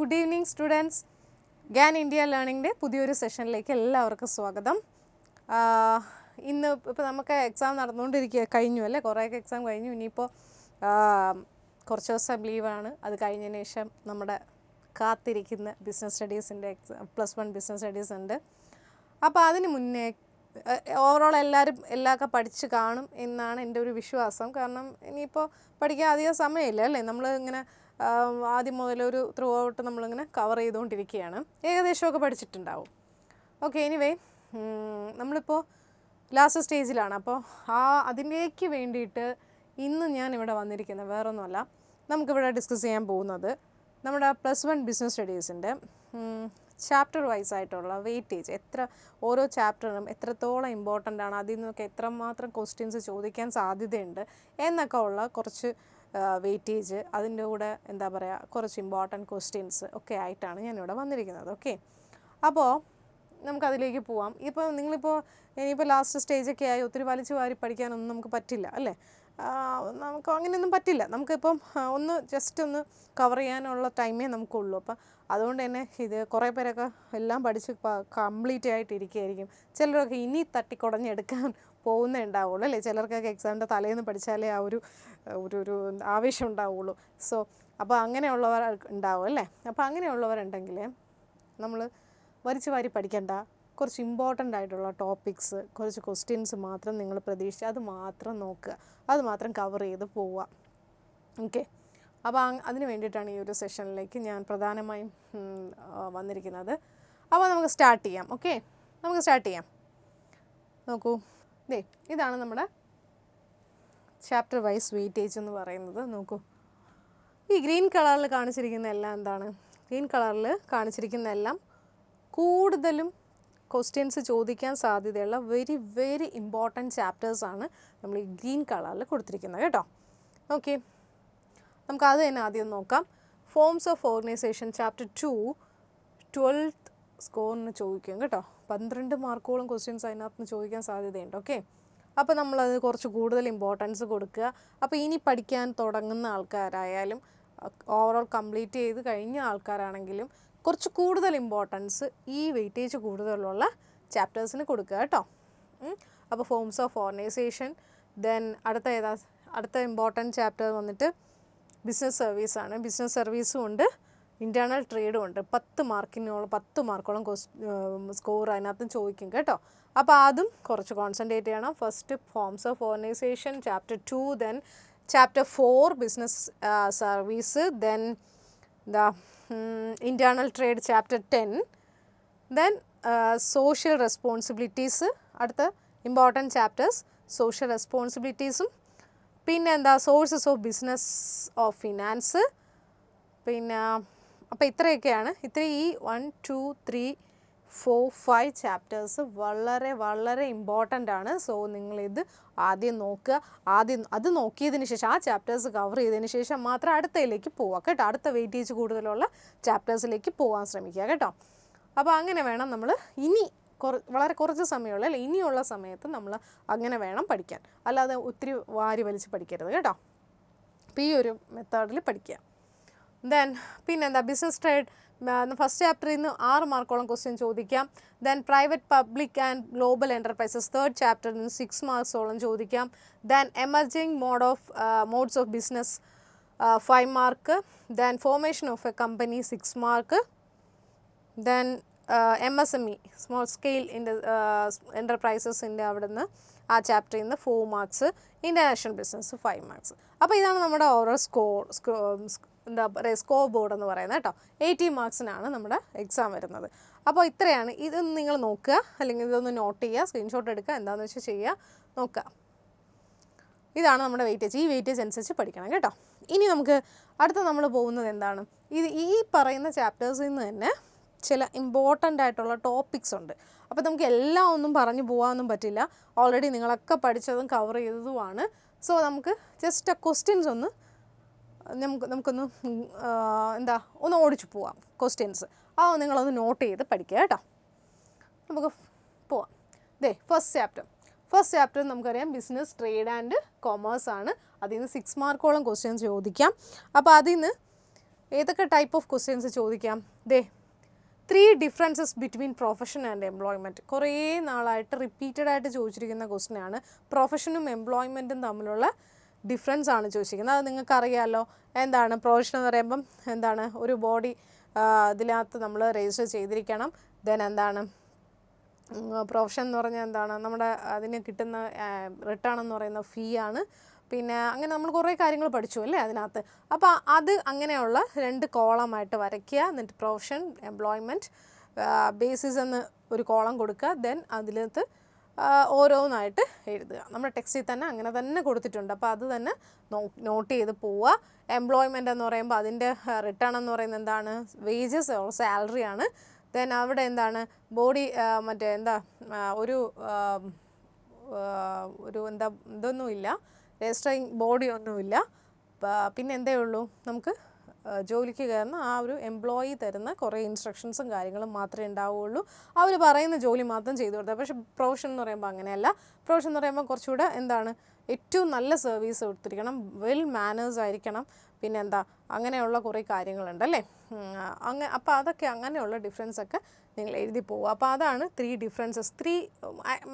Good evening students. Gyan India ലേണിങ്ങിൻ്റെ പുതിയൊരു സെഷനിലേക്ക് എല്ലാവർക്കും സ്വാഗതം. ഇന്ന് ഇപ്പോൾ നമുക്ക് എക്സാം കഴിഞ്ഞു അല്ലേ, കുറേയൊക്കെ എക്സാം കഴിഞ്ഞു. ഇനിയിപ്പോൾ കുറച്ച് ദിവസം ലീവാണ്. അത് കഴിഞ്ഞതിന് ശേഷം നമ്മുടെ കാത്തിരിക്കുന്ന ബിസിനസ് സ്റ്റഡീസിൻ്റെ +1 ബിസിനസ് സ്റ്റഡീസ് ഉണ്ട്. അപ്പോൾ അതിന് മുന്നേ ഓവറോൾ എല്ലാമൊക്കെ പഠിച്ച് കാണും എന്നാണ് എൻ്റെ ഒരു വിശ്വാസം. കാരണം ഇനിയിപ്പോൾ പഠിക്കാൻ അധികം സമയമില്ല അല്ലേ. നമ്മൾ ഇങ്ങനെ ആദ്യം മുതലൊരു ത്രൂ ഔട്ട് നമ്മളിങ്ങനെ കവർ ചെയ്തുകൊണ്ടിരിക്കുകയാണ്. ഏകദേശമൊക്കെ പഠിച്ചിട്ടുണ്ടാവും. ഓക്കെ, എനിവേ നമ്മളിപ്പോൾ ലാസ്റ്റ് സ്റ്റേജിലാണ്. അപ്പോൾ അതിലേക്ക് വേണ്ടിയിട്ട് ഇന്ന് ഞാൻ ഇവിടെ വന്നിരിക്കുന്നത് വേറൊന്നുമല്ല. നമുക്കിവിടെ ഡിസ്കസ് ചെയ്യാൻ പോകുന്നത് നമ്മുടെ +1 ബിസിനസ് സ്റ്റഡീസിൻ്റെ ചാപ്റ്റർ വൈസ് ആയിട്ടുള്ള വെയിറ്റേജ്, ഓരോ ചാപ്റ്ററിനും എത്രത്തോളം ഇമ്പോർട്ടൻ്റ് ആണ്, അതിൽ നിന്നൊക്കെ എത്രമാത്രം ക്വസ്റ്റ്യൻസ് ചോദിക്കാൻ സാധ്യതയുണ്ട് എന്നൊക്കെ ഉള്ള കുറച്ച് വെയിറ്റേജ്, അതിൻ്റെ കൂടെ എന്താ പറയുക കുറച്ച് ഇമ്പോർട്ടൻറ്റ് ക്വസ്റ്റ്യൻസ് ഒക്കെ ആയിട്ടാണ് ഞാനിവിടെ വന്നിരിക്കുന്നത്. ഓക്കെ, അപ്പോൾ നമുക്കതിലേക്ക് പോവാം. ഇനിയിപ്പോൾ ലാസ്റ്റ് സ്റ്റേജൊക്കെ ആയി ഒത്തിരി വലിച്ചു വാരി പഠിക്കാനൊന്നും നമുക്ക് പറ്റില്ല അല്ലേ. നമുക്ക് അങ്ങനെയൊന്നും പറ്റില്ല. നമുക്കിപ്പം ജസ്റ്റ് ഒന്ന് കവർ ചെയ്യാനുള്ള ടൈമേ നമുക്കുള്ളൂ. അപ്പം അതുകൊണ്ട് തന്നെ ഇത് കുറേ പേരൊക്കെ എല്ലാം പഠിച്ച് കംപ്ലീറ്റ് ആയിട്ടിരിക്കുകയായിരിക്കും. ചിലരൊക്കെ ഇനി തട്ടിക്കുടഞ്ഞെടുക്കാൻ പോകുന്നേ ഉണ്ടാവുള്ളൂ അല്ലേ. ചിലർക്കൊക്കെ എക്സാമിൻ്റെ തലേന്ന് പഠിച്ചാലേ ആ ഒരു ആവേശം ഉണ്ടാവുള്ളൂ. അപ്പോൾ അങ്ങനെയുള്ളവർ ഉണ്ടാവും അല്ലേ. അപ്പോൾ അങ്ങനെയുള്ളവരുണ്ടെങ്കിൽ നമ്മൾ വലിച്ചു വാരി പഠിക്കേണ്ട, കുറച്ച് ഇമ്പോർട്ടൻ്റ് ആയിട്ടുള്ള ടോപ്പിക്സ്, കുറച്ച് ക്വസ്റ്റ്യൻസ് മാത്രം നിങ്ങൾ പ്രതീക്ഷിച്ച് അത് മാത്രം നോക്കുക, അത് മാത്രം കവർ ചെയ്ത് പോവുക. ഓക്കെ, അപ്പോൾ അതിന് വേണ്ടിയിട്ടാണ് ഈ ഒരു സെഷനിലേക്ക് ഞാൻ പ്രധാനമായും വന്നിരിക്കുന്നത്. അപ്പോൾ നമുക്ക് സ്റ്റാർട്ട് ചെയ്യാം. ഓക്കെ, നമുക്ക് സ്റ്റാർട്ട് ചെയ്യാം. നോക്കൂ, ഇതാണ് നമ്മുടെ ചാപ്റ്റർ വൈസ് വെയിറ്റേജ് എന്ന് പറയുന്നത്. നോക്കൂ, ഈ ഗ്രീൻ കളറിൽ കാണിച്ചിരിക്കുന്ന എല്ലാം എന്താണ്? ഗ്രീൻ കളറിൽ കാണിച്ചിരിക്കുന്ന എല്ലാം കൂടുതലും ക്വസ്റ്റ്യൻസ് ചോദിക്കാൻ സാധ്യതയുള്ള വെരി വെരി ഇമ്പോർട്ടൻറ്റ് ചാപ്റ്റേഴ്സാണ് നമ്മൾ ഈ ഗ്രീൻ കളറിൽ കൊടുത്തിരിക്കുന്നത് കേട്ടോ. ഓക്കെ, നമുക്കത് തന്നെ ആദ്യം നോക്കാം. Forms of organisation chapter 2 12th സ്കോറിന് ചോദിക്കും കേട്ടോ. 12 മാർക്കോളം ക്വസ്റ്റ്യൻസ് അതിനകത്ത് നിന്ന് ചോദിക്കാൻ സാധ്യതയുണ്ട്. ഓക്കെ, അപ്പോൾ നമ്മളത് കുറച്ച് കൂടുതൽ ഇമ്പോർട്ടൻസ് കൊടുക്കുക. അപ്പോൾ ഇനി പഠിക്കാൻ തുടങ്ങുന്ന ആൾക്കാരായാലും ഓവറോൾ കംപ്ലീറ്റ് ചെയ്ത് കഴിഞ്ഞ ആൾക്കാരാണെങ്കിലും കുറച്ച് കൂടുതൽ ഇമ്പോർട്ടൻസ് ഈ വെയിറ്റേജ് കൂടുതലുള്ള ചാപ്റ്റേഴ്സിന് കൊടുക്കുക കേട്ടോ. അപ്പോൾ ഫോംസ് ഓഫ് ഓർഗനൈസേഷൻ, ദെൻ അടുത്ത ഇമ്പോർട്ടൻറ്റ് ചാപ്റ്റർ വന്നിട്ട് ബിസിനസ് സർവീസാണ്. ബിസിനസ് സർവീസും ഉണ്ട്, ഇൻറ്റേർണൽ ട്രേഡും ഉണ്ട്. 10 മാർക്കോളം സ്കോർ അതിനകത്തും ചോദിക്കും കേട്ടോ. അപ്പോൾ അതും കുറച്ച് കോൺസെൻട്രേറ്റ് ചെയ്യണം. First forms of organisation chapter 2, then chapter 4 business service, then internal trade chapter 10, then social responsibilities. അടുത്ത ഇമ്പോർട്ടൻറ്റ് ചാപ്റ്റേഴ്സ് സോഷ്യൽ റെസ്പോൺസിബിലിറ്റീസും, പിന്നെ sources of business of finance. പിന്നെ അപ്പോൾ ഇത്രയൊക്കെയാണ്. ഈ 1 2 3 4 5 ചാപ്റ്റേഴ്സ് വളരെ വളരെ ഇമ്പോർട്ടൻ്റ് ആണ്. സോ നിങ്ങളിത് ആദ്യം നോക്കുക. അത് നോക്കിയതിന് ശേഷം ആ ചാപ്റ്റേഴ്സ് കവർ ചെയ്തതിന് ശേഷം മാത്രം അടുത്തതിലേക്ക് പോവുക കേട്ടോ. അടുത്ത വെയിറ്റേജ് കൂടുതലുള്ള ചാപ്റ്റേഴ്സിലേക്ക് പോകാൻ ശ്രമിക്കുക കേട്ടോ. അപ്പോൾ അങ്ങനെ വേണം നമ്മൾ വളരെ കുറച്ച് സമയമുള്ള അല്ലേ, ഇനിയുള്ള സമയത്ത് നമ്മൾ അങ്ങനെ വേണം പഠിക്കാൻ. അല്ലാതെ ഒത്തിരി വാരി വലിച്ച് പഠിക്കരുത് കേട്ടോ. അപ്പോൾ ഈ ഒരു മെത്തേഡിൽ പഠിക്കുക. ദെൻ ബിസിനസ് ട്രേഡ് ഫസ്റ്റ് ചാപ്റ്ററിൽ നിന്ന് 6 മാർക്കോളം ക്വസ്റ്റ്യൻ ചോദിക്കാം. Then private public and global enterprises third ചാപ്റ്ററിൽ നിന്ന് 6 മാർക്സോളം ചോദിക്കാം. Then emerging modes of business 5 mark. Then formation of a company 6 mark. Then MSME small scale എൻ്റർപ്രൈസസിൻ്റെ അവിടെ നിന്ന് ആ ചാപ്റ്ററിൽ നിന്ന് 4 മാർക്സ്. International business 5 marks. അപ്പോൾ ഇതാണ് നമ്മുടെ ഓവറോൾ സ്കോർ ബോർഡ് എന്ന് പറയുന്നത് കേട്ടോ. 80 മാർക്സിനാണ് നമ്മുടെ എക്സാം വരുന്നത്. അപ്പോൾ ഇത്രയാണ്. ഇതൊന്ന് നിങ്ങൾ നോക്കുക, അല്ലെങ്കിൽ ഇതൊന്ന് നോട്ട് ചെയ്യുക, സ്ക്രീൻഷോട്ട് എടുക്കുക, എന്താണെന്ന് വെച്ചാൽ ചെയ്യുക, നോക്കുക. ഇതാണ് നമ്മുടെ വെയിറ്റേജ്. ഈ വെയിറ്റേജ് അനുസരിച്ച് പഠിക്കണം കേട്ടോ. ഇനി നമുക്ക് നമ്മൾ പോകുന്നത് എന്താണ്, ഈ പറയുന്ന ചാപ്റ്റേഴ്സിൽ നിന്ന് തന്നെ ചില ഇമ്പോർട്ടൻ്റ് ആയിട്ടുള്ള ടോപ്പിക്സ് ഉണ്ട്. അപ്പോൾ നമുക്ക് എല്ലാം ഒന്നും പറഞ്ഞു പോകാനൊന്നും പറ്റില്ല. ഓൾറെഡി നിങ്ങളൊക്കെ പഠിച്ചതും കവർ ചെയ്തതുമാണ്. സോ നമുക്ക് ജസ്റ്റ് ക്വസ്റ്റ്യൻസ് നമുക്കൊന്ന് ഒന്ന് ഓടിച്ചു പോവാം. ക്വസ്റ്റ്യൻസ് നിങ്ങളൊന്ന് നോട്ട് ചെയ്ത് പഠിക്കുക കേട്ടോ. നമുക്ക് പോവാം. ഫസ്റ്റ് ചാപ്റ്റർ നമുക്കറിയാം ബിസിനസ് ട്രേഡ് ആൻഡ് കൊമേഴ്സ് ആണ്. അതിൽ നിന്ന് 6 മാർക്കോളം ക്വസ്റ്റ്യൻസ് ചോദിക്കാം. അപ്പോൾ അതിൽ നിന്ന് ഏതൊക്കെ ടൈപ്പ് ഓഫ് ക്വസ്റ്റ്യൻസ് ചോദിക്കാം? 3 differences between profession and employment. കുറേ നാളായിട്ട് റിപ്പീറ്റഡ് ആയിട്ട് ചോദിച്ചിരിക്കുന്ന ക്വസ്റ്റ്യനാണ്. പ്രൊഫഷനും എംപ്ലോയ്മെൻറ്റും തമ്മിലുള്ള ഡിഫറൻസ് ആണ് ചോദിച്ചിരിക്കുന്നത്. അത് നിങ്ങൾക്കറിയാമല്ലോ. എന്താണ് പ്രൊഫഷൻ എന്ന് പറയുമ്പം എന്താണ്? ഒരു ബോഡി ഇതിനകത്ത് നമ്മൾ രജിസ്റ്റർ ചെയ്തിരിക്കണം. ദെൻ എന്താണ് പ്രൊഫഷൻ എന്ന് പറഞ്ഞാൽ എന്താണ്? നമ്മുടെ അതിന് കിട്ടുന്ന റിട്ടേൺ എന്ന് പറയുന്ന ഫീ ആണ്. പിന്നെ അങ്ങനെ നമ്മൾ കുറേ കാര്യങ്ങൾ പഠിച്ചു അല്ലേ അതിനകത്ത്. അപ്പോൾ അത് അങ്ങനെയുള്ള 2 കോളമായിട്ട് വരയ്ക്കുക. എന്നിട്ട് പ്രൊഫഷൻ, എംപ്ലോയ്മെൻറ്റ്, ബേസിസ് എന്ന് ഒരു കോളം കൊടുക്കുക. ദെൻ അതിനകത്ത് ഓരോന്നായിട്ട് എഴുതുക. നമ്മുടെ ടെക്സ്റ്റിൽ തന്നെ അങ്ങനെ തന്നെ കൊടുത്തിട്ടുണ്ട്. അപ്പോൾ അത് തന്നെ നോട്ട് ചെയ്ത് പോവുക. എംപ്ലോയ്മെൻ്റ് എന്ന് പറയുമ്പോൾ അതിൻ്റെ റിട്ടേൺ എന്ന് പറയുന്നത് എന്താണ്? വേജസ് ഓർ സാലറി ആണ്. ദെൻ അവിടെ എന്താണ്? ബോഡി മറ്റേ എന്താ ഒരു എന്താ ഇതൊന്നുമില്ല, രജിസ്റ്ററിങ് ബോഡി ഒന്നുമില്ല. പിന്നെ എന്തേ ഉള്ളൂ? നമുക്ക് ജോലിക്ക് കയറുന്ന ആ ഒരു എംപ്ലോയി തരുന്ന കുറേ ഇൻസ്ട്രക്ഷൻസും കാര്യങ്ങളും മാത്രമേ ഉണ്ടാവുകയുള്ളൂ. അവർ പറയുന്ന ജോലി മാത്രം ചെയ്തു കൊടുത്താൽ. പക്ഷേ പ്രൊഫഷൻ എന്ന് പറയുമ്പോൾ അങ്ങനെയല്ല. പ്രൊഫഷൻ എന്ന് പറയുമ്പോൾ കുറച്ചുകൂടെ എന്താണ്? ഏറ്റവും നല്ല സർവീസ് കൊടുത്തിരിക്കണം, വെൽ മാനേഴ്സ് ആയിരിക്കണം, പിന്നെ എന്താ അങ്ങനെയുള്ള കുറേ കാര്യങ്ങളുണ്ടല്ലേ. അപ്പോൾ അതൊക്കെ അങ്ങനെയുള്ള ഡിഫറൻസൊക്കെ നിങ്ങൾ എഴുതി പോവുക. അപ്പോൾ അതാണ് 3 ഡിഫറൻസസ്. 3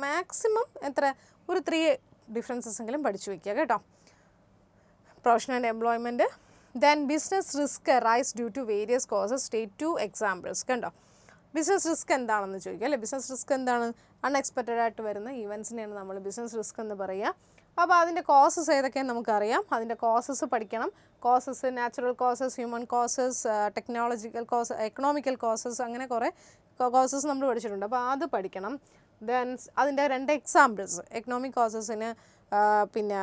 മാക്സിമം എത്ര? ഒരു 3 ഡിഫറൻസസ് എങ്കിലും പഠിച്ചു വയ്ക്കുക കേട്ടോ. Profession and employment. Then business risk arise due to various causes. State 2 examples. കണ്ടോ? ബിസിനസ് റിസ്ക് എന്താണെന്ന് ചോദിക്കുക അല്ലേ. ബിസിനസ് റിസ്ക് എന്താണ്? അൺഎക്സ്പെക്റ്റഡ് ആയിട്ട് വരുന്ന ഈവൻസിനെയാണ് നമ്മൾ ബിസിനസ് റിസ്ക് എന്ന് പറയുക. അപ്പോൾ അതിൻ്റെ കോസസ് ഏതൊക്കെയാണെന്ന് നമുക്കറിയാം. അതിൻ്റെ കോസസ് പഠിക്കണം. Causes, natural causes, human causes, technological causes, economical causes, അങ്ങനെ കുറേ കോസസ് നമ്മൾ പഠിച്ചിട്ടുണ്ട്. അപ്പോൾ അത് പഠിക്കണം. ദെൻ അതിൻ്റെ 2 എക്സാമ്പിൾസ്, എക്കണോമിക് കോസസിന് പിന്നെ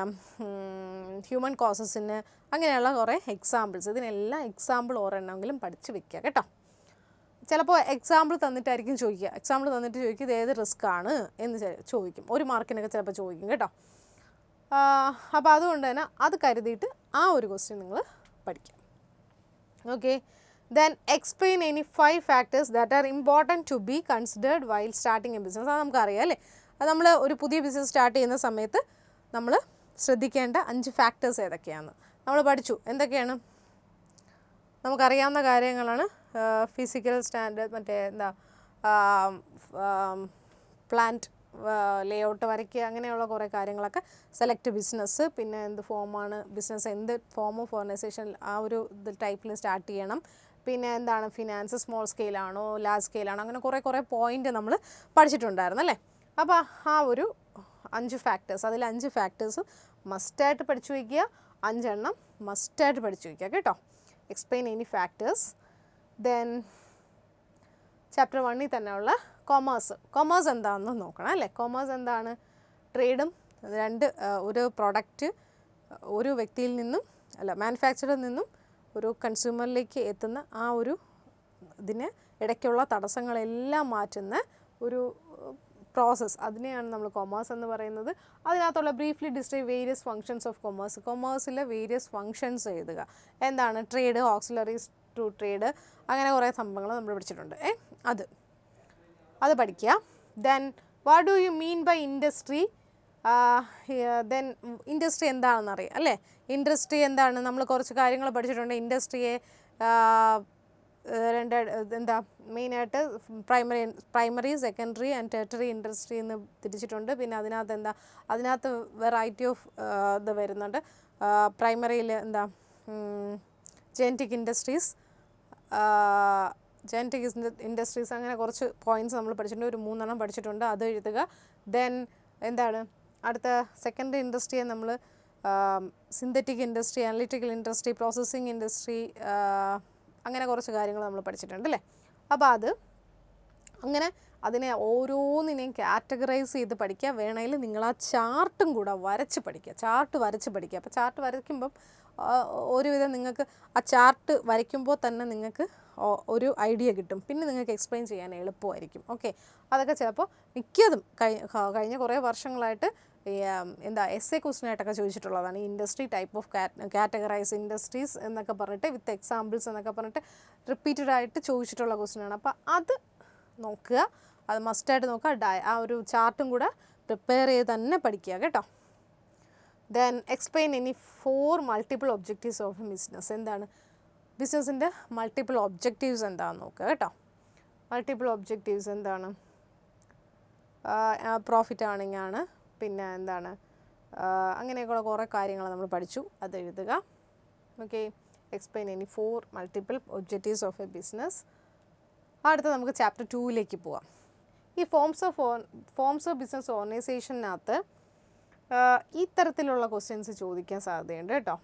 ഹ്യൂമൻ കോസസിന്, അങ്ങനെയുള്ള കുറേ എക്സാമ്പിൾസ്. ഇതിനെല്ലാം എക്സാമ്പിൾ ഒരെണ്ണമെങ്കിലും പഠിച്ച് വെക്കുക കേട്ടോ. ചിലപ്പോൾ എക്സാമ്പിൾ തന്നിട്ടായിരിക്കും ചോദിക്കുക. എക്സാമ്പിൾ തന്നിട്ട് ചോദിക്കും ഇത് ഏത് റിസ്ക് ആണ് എന്ന് ചോദിക്കും. 1 മാർക്കിനൊക്കെ ചിലപ്പോൾ ചോദിക്കും കേട്ടോ. അപ്പോൾ അതുകൊണ്ട് തന്നെ അത് കരുതിയിട്ട് ആ ഒരു ക്വസ്റ്റ്യൻ നിങ്ങൾ പഠിക്കാം. Okay. Then explain any 5 factors that are important to be considered while starting a business. അത് നമുക്കറിയാം അല്ലേ. അത് നമ്മൾ ഒരു പുതിയ ബിസിനസ് സ്റ്റാർട്ട് ചെയ്യുന്ന സമയത്ത് നമ്മൾ ശ്രദ്ധിക്കേണ്ട 5 ഫാക്ടേഴ്സ് ഏതൊക്കെയാണ് നമ്മൾ പഠിച്ചു. എന്തൊക്കെയാണ്? നമുക്കറിയാവുന്ന കാര്യങ്ങളാണ്. ഫിസിക്കൽ സ്റ്റാൻഡേർഡ്, മറ്റേ എന്താ പ്ലാന്റ് ലേഔട്ട് വരയ്ക്കുക, അങ്ങനെയുള്ള കുറേ കാര്യങ്ങളൊക്കെ. സെലക്ട് ബിസിനസ്, പിന്നെ എന്ത് ഫോമാണ് ബിസിനസ്, എന്ത് ഫോം ഓഫ് ഓർഗനൈസേഷൻ ആ ഒരു ടൈപ്പിൽ സ്റ്റാർട്ട് ചെയ്യണം. പിന്നെ എന്താണ് ഫിനാൻസ്, സ്മോൾ സ്കെയിലാണോ ലാർജ് സ്കെയിലാണോ, അങ്ങനെ കുറേ പോയിൻ്റ് നമ്മൾ പഠിച്ചിട്ടുണ്ടായിരുന്നു അല്ലേ. അപ്പോൾ ആ ഒരു 5 ഫാക്ടേഴ്സ്, അതിൽ 5 ഫാക്ടേഴ്സ് മസ്റ്റായിട്ട് പഠിച്ചു വയ്ക്കുക. 5 എണ്ണം മസ്റ്റായിട്ട് പഠിച്ചു വയ്ക്കുക കേട്ടോ. Explain any factors. Then chapter 1ൽ തന്നെയുള്ള കൊമേഴ്സ് എന്താണെന്ന് നോക്കണം അല്ലേ. കൊമേഴ്സ് എന്താണ്? ട്രേഡും ഒരു പ്രൊഡക്റ്റ് ഒരു വ്യക്തിയിൽ നിന്നും മാനുഫാക്ചറിൽ നിന്നും ഒരു കൺസ്യൂമറിലേക്ക് എത്തുന്ന ആ ഒരു ഇതിന് ഇടയ്ക്കുള്ള തടസ്സങ്ങളെല്ലാം മാറ്റുന്ന ഒരു പ്രോസസ്സ്, അതിനെയാണ് നമ്മൾ കൊമേഴ്സ് എന്ന് പറയുന്നത്. അതിനകത്തുള്ള briefly describe various functions of commerce. കൊമേഴ്സിലെ വേരിയസ് ഫങ്ഷൻസ് എഴുതുക. എന്താണ്? ട്രേഡ്, ഓക്സിലറീസ് ടു ട്രേഡ്, അങ്ങനെ കുറേ സംഭവങ്ങൾ നമ്മൾ പഠിച്ചിട്ടുണ്ട്. അത് പഠിക്കുക. Then what do you mean by industry? Then industry എന്താണെന്ന് അറിയാം അല്ലേ. ഇൻഡസ്ട്രി എന്താണ്? നമ്മൾ കുറച്ച് കാര്യങ്ങൾ പഠിച്ചിട്ടുണ്ട്. ഇൻഡസ്ട്രിയെ എന്താ മെയിനായിട്ട് പ്രൈമറി, സെക്കൻഡറി ആൻഡ് ടെർട്ടറി ഇൻഡസ്ട്രി എന്ന് തിരിച്ചിട്ടുണ്ട്. പിന്നെ അതിനകത്ത് വെറൈറ്റി ഓഫ് ഇത് വരുന്നുണ്ട്. പ്രൈമറിയിൽ എന്താ ജെനറ്റിക് ഇൻഡസ്ട്രീസ്, അങ്ങനെ കുറച്ച് പോയിൻറ്റ്സ് നമ്മൾ പഠിച്ചിട്ടുണ്ട്. ഒരു 3 എണ്ണം പഠിച്ചിട്ടുണ്ട്. അത് എഴുതുക. ദെൻ എന്താണ് അടുത്ത സെക്കൻഡറി ഇൻഡസ്ട്രിയെ നമ്മൾ synthetic industry, analytical industry, processing industry, അങ്ങനെ കുറച്ച് കാര്യങ്ങൾ നമ്മൾ പഠിച്ചിട്ടുണ്ട് അല്ലേ. അപ്പോൾ അങ്ങനെ അതിനെ ഓരോന്നിനെയും കാറ്റഗറൈസ് ചെയ്ത് പഠിക്കുക. വേണമെങ്കിൽ നിങ്ങൾ ആ ചാർട്ടും കൂടെ വരച്ച് പഠിക്കുക. അപ്പോൾ ചാർട്ട് വരയ്ക്കുമ്പം ഒരുവിധം നിങ്ങൾക്ക് ആ ചാർട്ട് വരയ്ക്കുമ്പോൾ തന്നെ നിങ്ങൾക്ക് ഒരു ഐഡിയ കിട്ടും. പിന്നെ നിങ്ങൾക്ക് എക്സ്പ്ലെയിൻ ചെയ്യാൻ എളുപ്പമായിരിക്കും. ഓക്കെ. അതൊക്കെ ചിലപ്പോൾ മിക്കതും കഴിഞ്ഞ കുറേ വർഷങ്ങളായിട്ട് എസ്സേ ക്വസ്റ്റ്യനായിട്ടൊക്കെ ചോദിച്ചിട്ടുള്ളതാണ്. Industry type of categorise industries എന്നൊക്കെ പറഞ്ഞിട്ട് വിത്ത് എക്സാമ്പിൾസ് എന്നൊക്കെ പറഞ്ഞിട്ട് റിപ്പീറ്റഡ് ആയിട്ട് ചോദിച്ചിട്ടുള്ള ക്വസ്റ്റ്യനാണ്. അപ്പോൾ അത് നോക്കുക, അത് മസ്റ്റായിട്ട് നോക്കുക. ആ ഒരു ചാർട്ടും കൂടെ പ്രിപ്പയർ ചെയ്ത് തന്നെ പഠിക്കുക കേട്ടോ. Then explain any 4 multiple objectives of A business. എന്താണ് ബിസിനസ്സിൻ്റെ മൾട്ടിപ്പിൾ ഒബ്ജക്റ്റീവ്സ് എന്താണെന്ന് നോക്കുക കേട്ടോ. മൾട്ടിപ്പിൾ ഒബ്ജക്റ്റീവ്സ് എന്താണ്? പ്രോഫിറ്റ് ഏർണിംഗ് ആണ്, പിന്നെ എന്താണ്, അങ്ങനെയൊക്കെയുള്ള കുറേ കാര്യങ്ങൾ നമ്മൾ പഠിച്ചു, അത് എഴുതുക. Okay, explain any 4 multiple objectives of A business. അടുത്ത നമുക്ക് ചാപ്റ്റർ 2ലേക്ക് പോവാം. ഈ ഫോംസ് ഓഫ് ബിസിനസ് ഓർഗനൈസേഷനകത്ത് ഈ തരത്തിലുള്ള ക്വസ്റ്റ്യൻസ് ചോദിക്കാൻ സാധ്യതയുണ്ട് കേട്ടോ.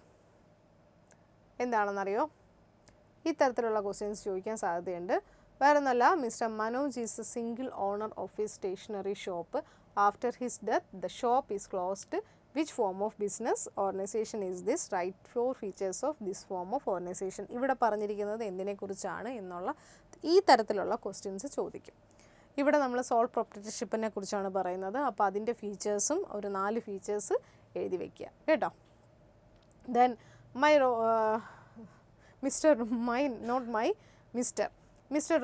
എന്താണെന്നറിയോ? ഈ തരത്തിലുള്ള ക്വസ്റ്റ്യൻസ് ചോദിക്കാൻ സാധ്യതയുണ്ട്. വേറെ ഒന്നല്ല, Mr Manoj is a single owner of his stationery shop. After his death the shop is closed. Which form of business organisation is this? Write 4 features of this form of organisation. ഇവിടെ പറഞ്ഞിരിക്കുന്നത് എന്തിനെക്കുറിച്ചാണ് എന്നുള്ള ഈ തരത്തിലുള്ള questions ചോദിക്കും. ഇവിടെ നമ്മൾ soul പ്രൊപ്രൈറ്റർഷിപ്പിനെ കുറിച്ചാണ് പറയുന്നത്. അപ്പോൾ അതിൻ്റെ ഫീച്ചേഴ്സും ഒരു 4 ഫീച്ചേഴ്സ് എഴുതി വയ്ക്കുക കേട്ടോ. Then Mr.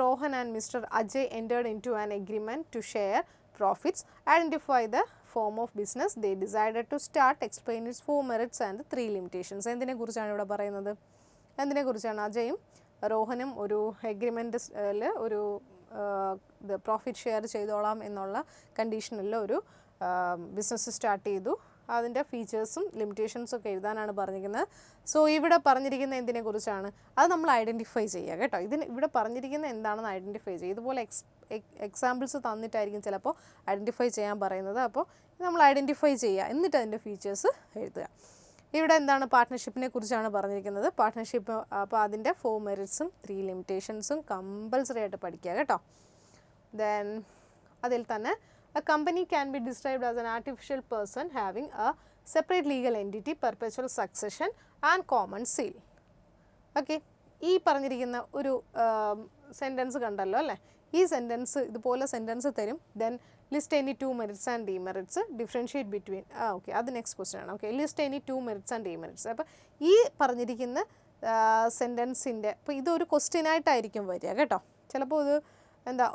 Rohan and Mr. Ajay entered into an agreement to share profits. Identify the form of business they decided to start. Explain its 4 merits and 3 limitations. എന്തിനെ കുറിച്ചാണ് ഇവിടെ പറയുന്നത്? എന്തിനെ കുറിച്ചാണ്? അജയും റോഹനും ഒരു എഗ്രിമെൻറ്റിൽ ഒരു പ്രോഫിറ്റ് ഷെയർ ചെയ്തോളാം എന്നുള്ള കണ്ടീഷനിൽ ഒരു ബിസിനസ് സ്റ്റാർട്ട് ചെയ്തു. അതിൻ്റെ ഫീച്ചേഴ്സും ലിമിറ്റേഷൻസും ഒക്കെ എഴുതാനാണ് പറഞ്ഞിരിക്കുന്നത്. സോ ഇവിടെ പറഞ്ഞിരിക്കുന്ന എന്തിനെ കുറിച്ചാണ്? അത് നമ്മൾ ഐഡൻറ്റിഫൈ ചെയ്യുക കേട്ടോ. ഇവിടെ പറഞ്ഞിരിക്കുന്നത് എന്താണെന്ന് ഐഡൻറ്റിഫൈ ചെയ്യുക. ഇതുപോലെ എക്സാമ്പിൾസ് തന്നിട്ടായിരിക്കും ചിലപ്പോൾ ഐഡൻറ്റിഫൈ ചെയ്യാൻ പറയുന്നത്. അപ്പോൾ നമ്മൾ ഐഡൻറ്റിഫൈ ചെയ്യുക, എന്നിട്ട് അതിൻ്റെ ഫീച്ചേഴ്സ് എഴുതുക. ഇവിടെ എന്താണ്? പാർട്ട്ണർഷിപ്പിനെ കുറിച്ചാണ് പറഞ്ഞിരിക്കുന്നത്. പാർട്ട്ണർഷിപ്പ്, അപ്പോൾ അതിൻ്റെ 4 മെറിറ്റ്സും 3 ലിമിറ്റേഷൻസും കമ്പൽസറി ആയിട്ട് പഠിക്കുക കേട്ടോ. ദെൻ അതിൽ തന്നെ a company can be described as an artificial person having a separate legal entity, perpetual succession and common seal. Okay, ഈ പറഞ്ഞിരിക്കുന്ന ഒരു സെൻറ്റൻസ് കണ്ടല്ലോ അല്ലേ? ഈ സെൻറ്റൻസ് ഇതുപോലെ സെൻറ്റൻസ് തരും. Then list any 2 merits and demerits, differentiate between. Okay, അത് next question ആണ്. Okay, list any 2 merits and demerits. അപ്പോൾ ഈ പറഞ്ഞിരിക്കുന്ന സെൻറ്റൻസിൻ്റെ ഇപ്പോൾ ഇതൊരു ക്വസ്റ്റ്യനായിട്ടായിരിക്കും വരിക കേട്ടോ. ചിലപ്പോൾ ഇത്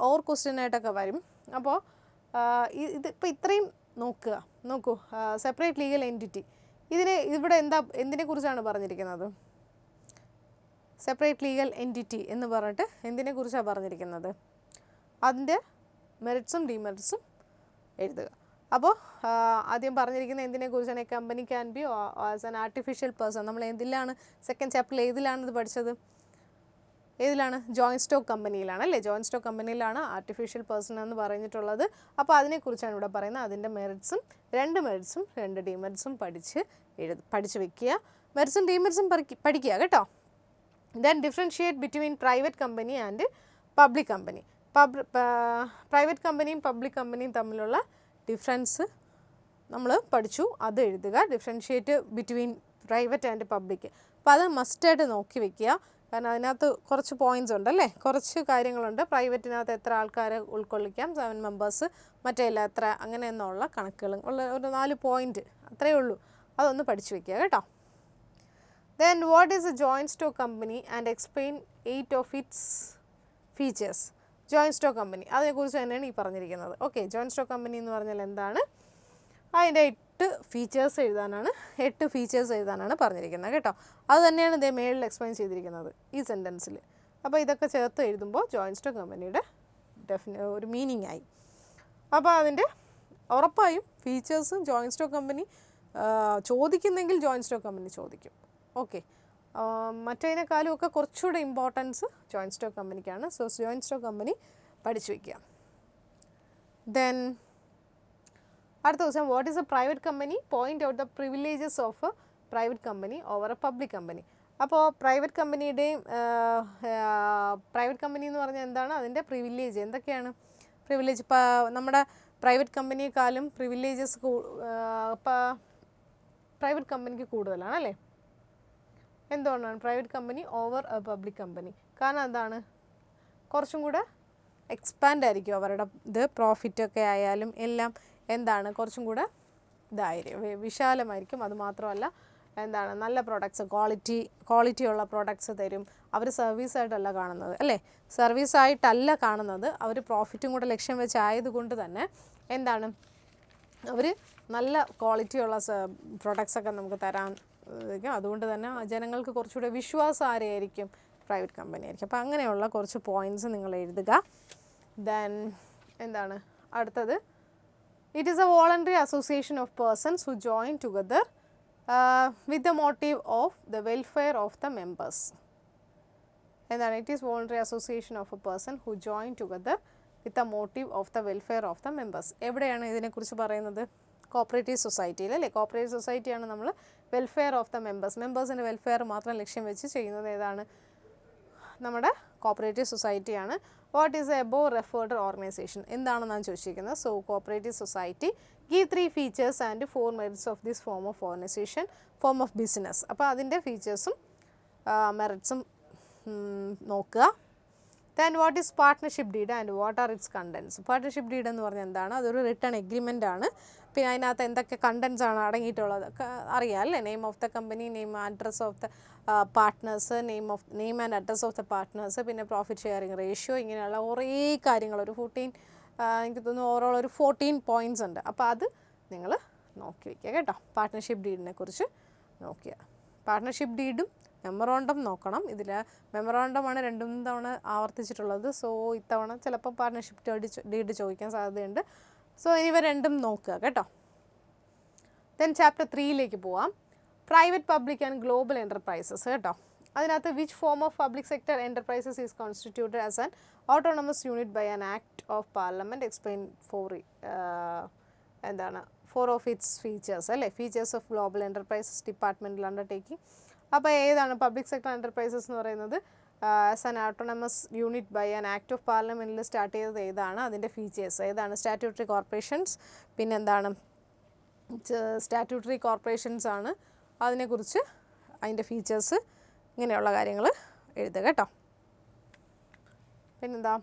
ഓർ ക്വസ്റ്റ്യനായിട്ടൊക്കെ വരും. അപ്പോൾ ഇതിപ്പോൾ ഇത്രയും നോക്കൂ, സെപ്പറേറ്റ് ലീഗൽ എൻറ്റിറ്റി. ഇവിടെ എന്തിനെ കുറിച്ചാണ് പറഞ്ഞിരിക്കുന്നത്? സെപ്പറേറ്റ് ലീഗൽ എൻറ്റിറ്റി എന്ന് പറഞ്ഞിട്ട് എന്തിനെ കുറിച്ചാണ് പറഞ്ഞിരിക്കുന്നത്? അതിൻ്റെ മെറിറ്റ്സും ഡിമെറിറ്റ്സും എഴുതുക. അപ്പോൾ ആദ്യം പറഞ്ഞിരിക്കുന്നത് എന്തിനെ കുറിച്ചാണ്? A company can be as an artificial person. നമ്മൾ എന്തിലാണ് സെക്കൻഡ് ചാപ്റ്ററിൽ ഏതിലാണ് ഇത് പഠിച്ചത്? ഏതിലാണ്? ജോയിൻറ്റ് സ്റ്റോക്ക് കമ്പനിയിലാണ് അല്ലേ? ജോയിൻറ്റ് സ്റ്റോക്ക് കമ്പനിയിലാണ് ആർട്ടിഫിഷ്യൽ പേഴ്സൺ എന്ന് പറഞ്ഞിട്ടുള്ളത്. അപ്പോൾ അതിനെക്കുറിച്ചാണ് ഇവിടെ പറയുന്നത്. അതിൻ്റെ മെറിറ്റ്സും 2 മെറിറ്റ്സും 2 ഡിമെറിറ്റ്സും പഠിച്ച് വെക്കുക. മെറിറ്റ്സും ഡിമെറിറ്റ്സും പഠിക്കുക കേട്ടോ. Then differentiate between private company and public company. Private കമ്പനിയും പബ്ലിക് കമ്പനിയും തമ്മിലുള്ള ഡിഫറൻസ് നമ്മൾ പഠിച്ചു, അത് എഴുതുക. Differentiate between private and public. അപ്പോൾ അത് മസ്റ്റായിട്ട് നോക്കി വെക്കുക. കാരണം അതിനകത്ത് കുറച്ച് പോയിൻറ്റ്സ് ഉണ്ടല്ലേ, കുറച്ച് കാര്യങ്ങളുണ്ട്. പ്രൈവറ്റിനകത്ത് എത്ര ആൾക്കാരെ ഉൾക്കൊള്ളിക്കാം, 7 മെമ്പേഴ്സ്, മറ്റേല്ല എത്ര, അങ്ങനെ എന്നുള്ള കണക്കുകളും ഉള്ള ഒരു 4 പോയിൻറ്റ് അത്രയേ ഉള്ളൂ. അതൊന്ന് പഠിച്ചു വെക്കുക കേട്ടോ. Then what is A joint stock company and explain 8 of its features. Joint stock company, അതിനെക്കുറിച്ച് തന്നെയാണ് ഈ പറഞ്ഞിരിക്കുന്നത്. ഓക്കെ, ജോയിൻറ്റ് സ്റ്റോക്ക് കമ്പനി എന്ന് പറഞ്ഞാൽ എന്താണ്? അതിൻ്റെ 8 ഫീച്ചേഴ്സ് എഴുതാനാണ് പറഞ്ഞിരിക്കുന്നത് കേട്ടോ. അത് തന്നെയാണ് ഇതേ മേളിൽ എക്സ്പ്ലെയിൻ ചെയ്തിരിക്കുന്നത് ഈ സെൻറ്റൻസിൽ. അപ്പോൾ ഇതൊക്കെ ചേർത്ത് എഴുതുമ്പോൾ ജോയിൻറ്റ് സ്റ്റോക്ക് കമ്പനിയുടെ ഒരു മീനിങ് ആയി. അപ്പോൾ അതിൻ്റെ ഉറപ്പായും ഫീച്ചേഴ്സും ജോയിൻറ്റ് സ്റ്റോക്ക് കമ്പനി ചോദിക്കുന്നെങ്കിൽ ജോയിൻറ്റ് സ്റ്റോക്ക് കമ്പനി ചോദിക്കും. ഓക്കെ, മറ്റതിനേക്കാളും ഒക്കെ കുറച്ചുകൂടെ ഇമ്പോർട്ടൻസ് ജോയിൻറ്റ് സ്റ്റോക്ക് കമ്പനിക്കാണ്. സോ ജോയിൻറ്റ് സ്റ്റോക്ക് കമ്പനി പഠിച്ചു വയ്ക്കുക. ദെൻ അടുത്ത ദിവസം what is a private company? Point out the privileges of a private company over a public company. അപ്പോൾ പ്രൈവറ്റ് കമ്പനിയുടെയും പ്രൈവറ്റ് കമ്പനി എന്ന് പറഞ്ഞാൽ എന്താണ്? അതിൻ്റെ പ്രിവിലേജ് എന്തൊക്കെയാണ്? പ്രിവിലേജ് നമ്മുടെ പ്രൈവറ്റ് കമ്പനിയെക്കാളും പ്രിവിലേജസ് പ്രൈവറ്റ് കമ്പനിക്ക് കൂടുതലാണ് അല്ലേ? എന്തുകൊണ്ടാണ് private company over a public company? കാരണം എന്താണ്? കുറച്ചും കൂടെ എക്സ്പാൻഡ് ആയിരിക്കും അവരുടെ ഇത്, പ്രോഫിറ്റൊക്കെ ആയാലും എല്ലാം എന്താണ് കുറച്ചും കൂടെ വിശാലമായിരിക്കും. അതുമാത്രമല്ല എന്താണ് നല്ല പ്രോഡക്ട്സ്, ക്വാളിറ്റി ഉള്ള പ്രോഡക്ട്സ് തരും. അവർ സർവീസായിട്ടല്ല കാണുന്നത് അല്ലേ? സർവീസായിട്ടല്ല കാണുന്നത്, അവർ പ്രോഫിറ്റും കൂടെ ലക്ഷ്യം വെച്ചായതുകൊണ്ട് തന്നെ എന്താണ് അവർ നല്ല ക്വാളിറ്റിയുള്ള പ്രൊഡക്ട്സൊക്കെ നമുക്ക് തരാൻ. അതുകൊണ്ട് തന്നെ ജനങ്ങൾക്ക് കുറച്ചുകൂടെ വിശ്വാസം ആരെയായിരിക്കും? പ്രൈവറ്റ് കമ്പനി ആയിരിക്കും. അപ്പോൾ അങ്ങനെയുള്ള കുറച്ച് പോയിൻറ്റ്സ് നിങ്ങൾ എഴുതുക. ദെൻ എന്താണ് അടുത്തത്? It is a voluntary association of persons who join together with the motive of the welfare of the members. എന്താണ്? It is voluntary association of a person who join together with the motive of the welfare of the members. എവിടെയാണ് ഇതിനെക്കുറിച്ച് പറയുന്നത്? Cooperative സൊസൈറ്റിയിൽ അല്ലേ? Cooperative സൊസൈറ്റിയാണ് നമ്മൾ welfare of the മെമ്പേഴ്സിൻ്റെ welfare മാത്രം ലക്ഷ്യം വെച്ച് ചെയ്യുന്നത്. ഏതാണ്? നമ്മുടെ കോപ്പറേറ്റീവ് സൊസൈറ്റിയാണ്. What is a above referred organisation എന്താണെന്നാണ് ചോദിച്ചിരിക്കുന്നത്. So cooperative society give 3 features and 4 merits of this form of organisation, form of business. അപ്പോൾ അതിൻ്റെ ഫീച്ചേഴ്സും മെറിറ്റ്സും നോക്കുക. Then what is partnership deed and what are its contents. Partnership deed എന്ന് പറഞ്ഞാൽ എന്താണ്? അതൊരു റിട്ടേൺ എഗ്രിമെൻ്റ് ആണ്. പിന്നെ അതിനകത്ത് എന്തൊക്കെ കണ്ടൻസ് ആണ് അടങ്ങിയിട്ടുള്ളത് അറിയാം അല്ലേ? Name of the company, name address of the partners, name and address of the partners, പിന്നെ പ്രോഫിറ്റ് ഷെയറിംഗ് റേഷ്യോ, ഇങ്ങനെയുള്ള കുറേ കാര്യങ്ങൾ ഒരു 14 എനിക്ക് തോന്നുന്നു ഓവറോൾ ഒരു 14 പോയിൻറ്റ്സ് ഉണ്ട്. അപ്പോൾ അത് നിങ്ങൾ നോക്കി വയ്ക്കുക കേട്ടോ. പാർട്ട്ണർഷിപ്പ് ഡീഡിനെ കുറിച്ച് നോക്കുക. പാർട്ട്ണർഷിപ്പ് ഡീഡും മെമ്മറോണ്ടം നോക്കണം. ഇതിൽ മെമ്മറോണ്ടമാണ് 2 തവണ ആവർത്തിച്ചിട്ടുള്ളത്. സോ ഇത്തവണ ചിലപ്പോൾ പാർട്ട്ണർഷിപ്പ് ഡീഡ് ചോദിക്കാൻ സാധ്യതയുണ്ട്. സോ ഇവ രണ്ടും നോക്കുക കേട്ടോ. ദെൻ ചാപ്റ്റർ 3ലേക്ക് പോവാം. Private, public and global enterprises കേട്ടോ. അതിനകത്ത് which form of public sector enterprises is constituted as an autonomous unit by an act of parliament explain എന്താണ് 4 ഓഫ് ഇറ്റ്സ് ഫീച്ചേഴ്സ് അല്ലേ? Features of global enterprises departmental undertaking. അപ്പോൾ ഏതാണ് public sector enterprises എന്ന് പറയുന്നത്? As an autonomous unit by an act of പാർലമെൻറ്റിൽ start ചെയ്തത് ഏതാണ്? അതിൻ്റെ ഫീച്ചേഴ്സ് ഏതാണ്? Statutory corporations. പിന്നെന്താണ്? സ്റ്റാറ്റ്യൂട്ടറി കോർപ്പറേഷൻസ് ആണ്. അതിനെക്കുറിച്ച് അതിൻ്റെ ഫീച്ചേഴ്സ് ഇങ്ങനെയുള്ള കാര്യങ്ങൾ എഴുതുക കേട്ടോ. പിന്നെന്താ?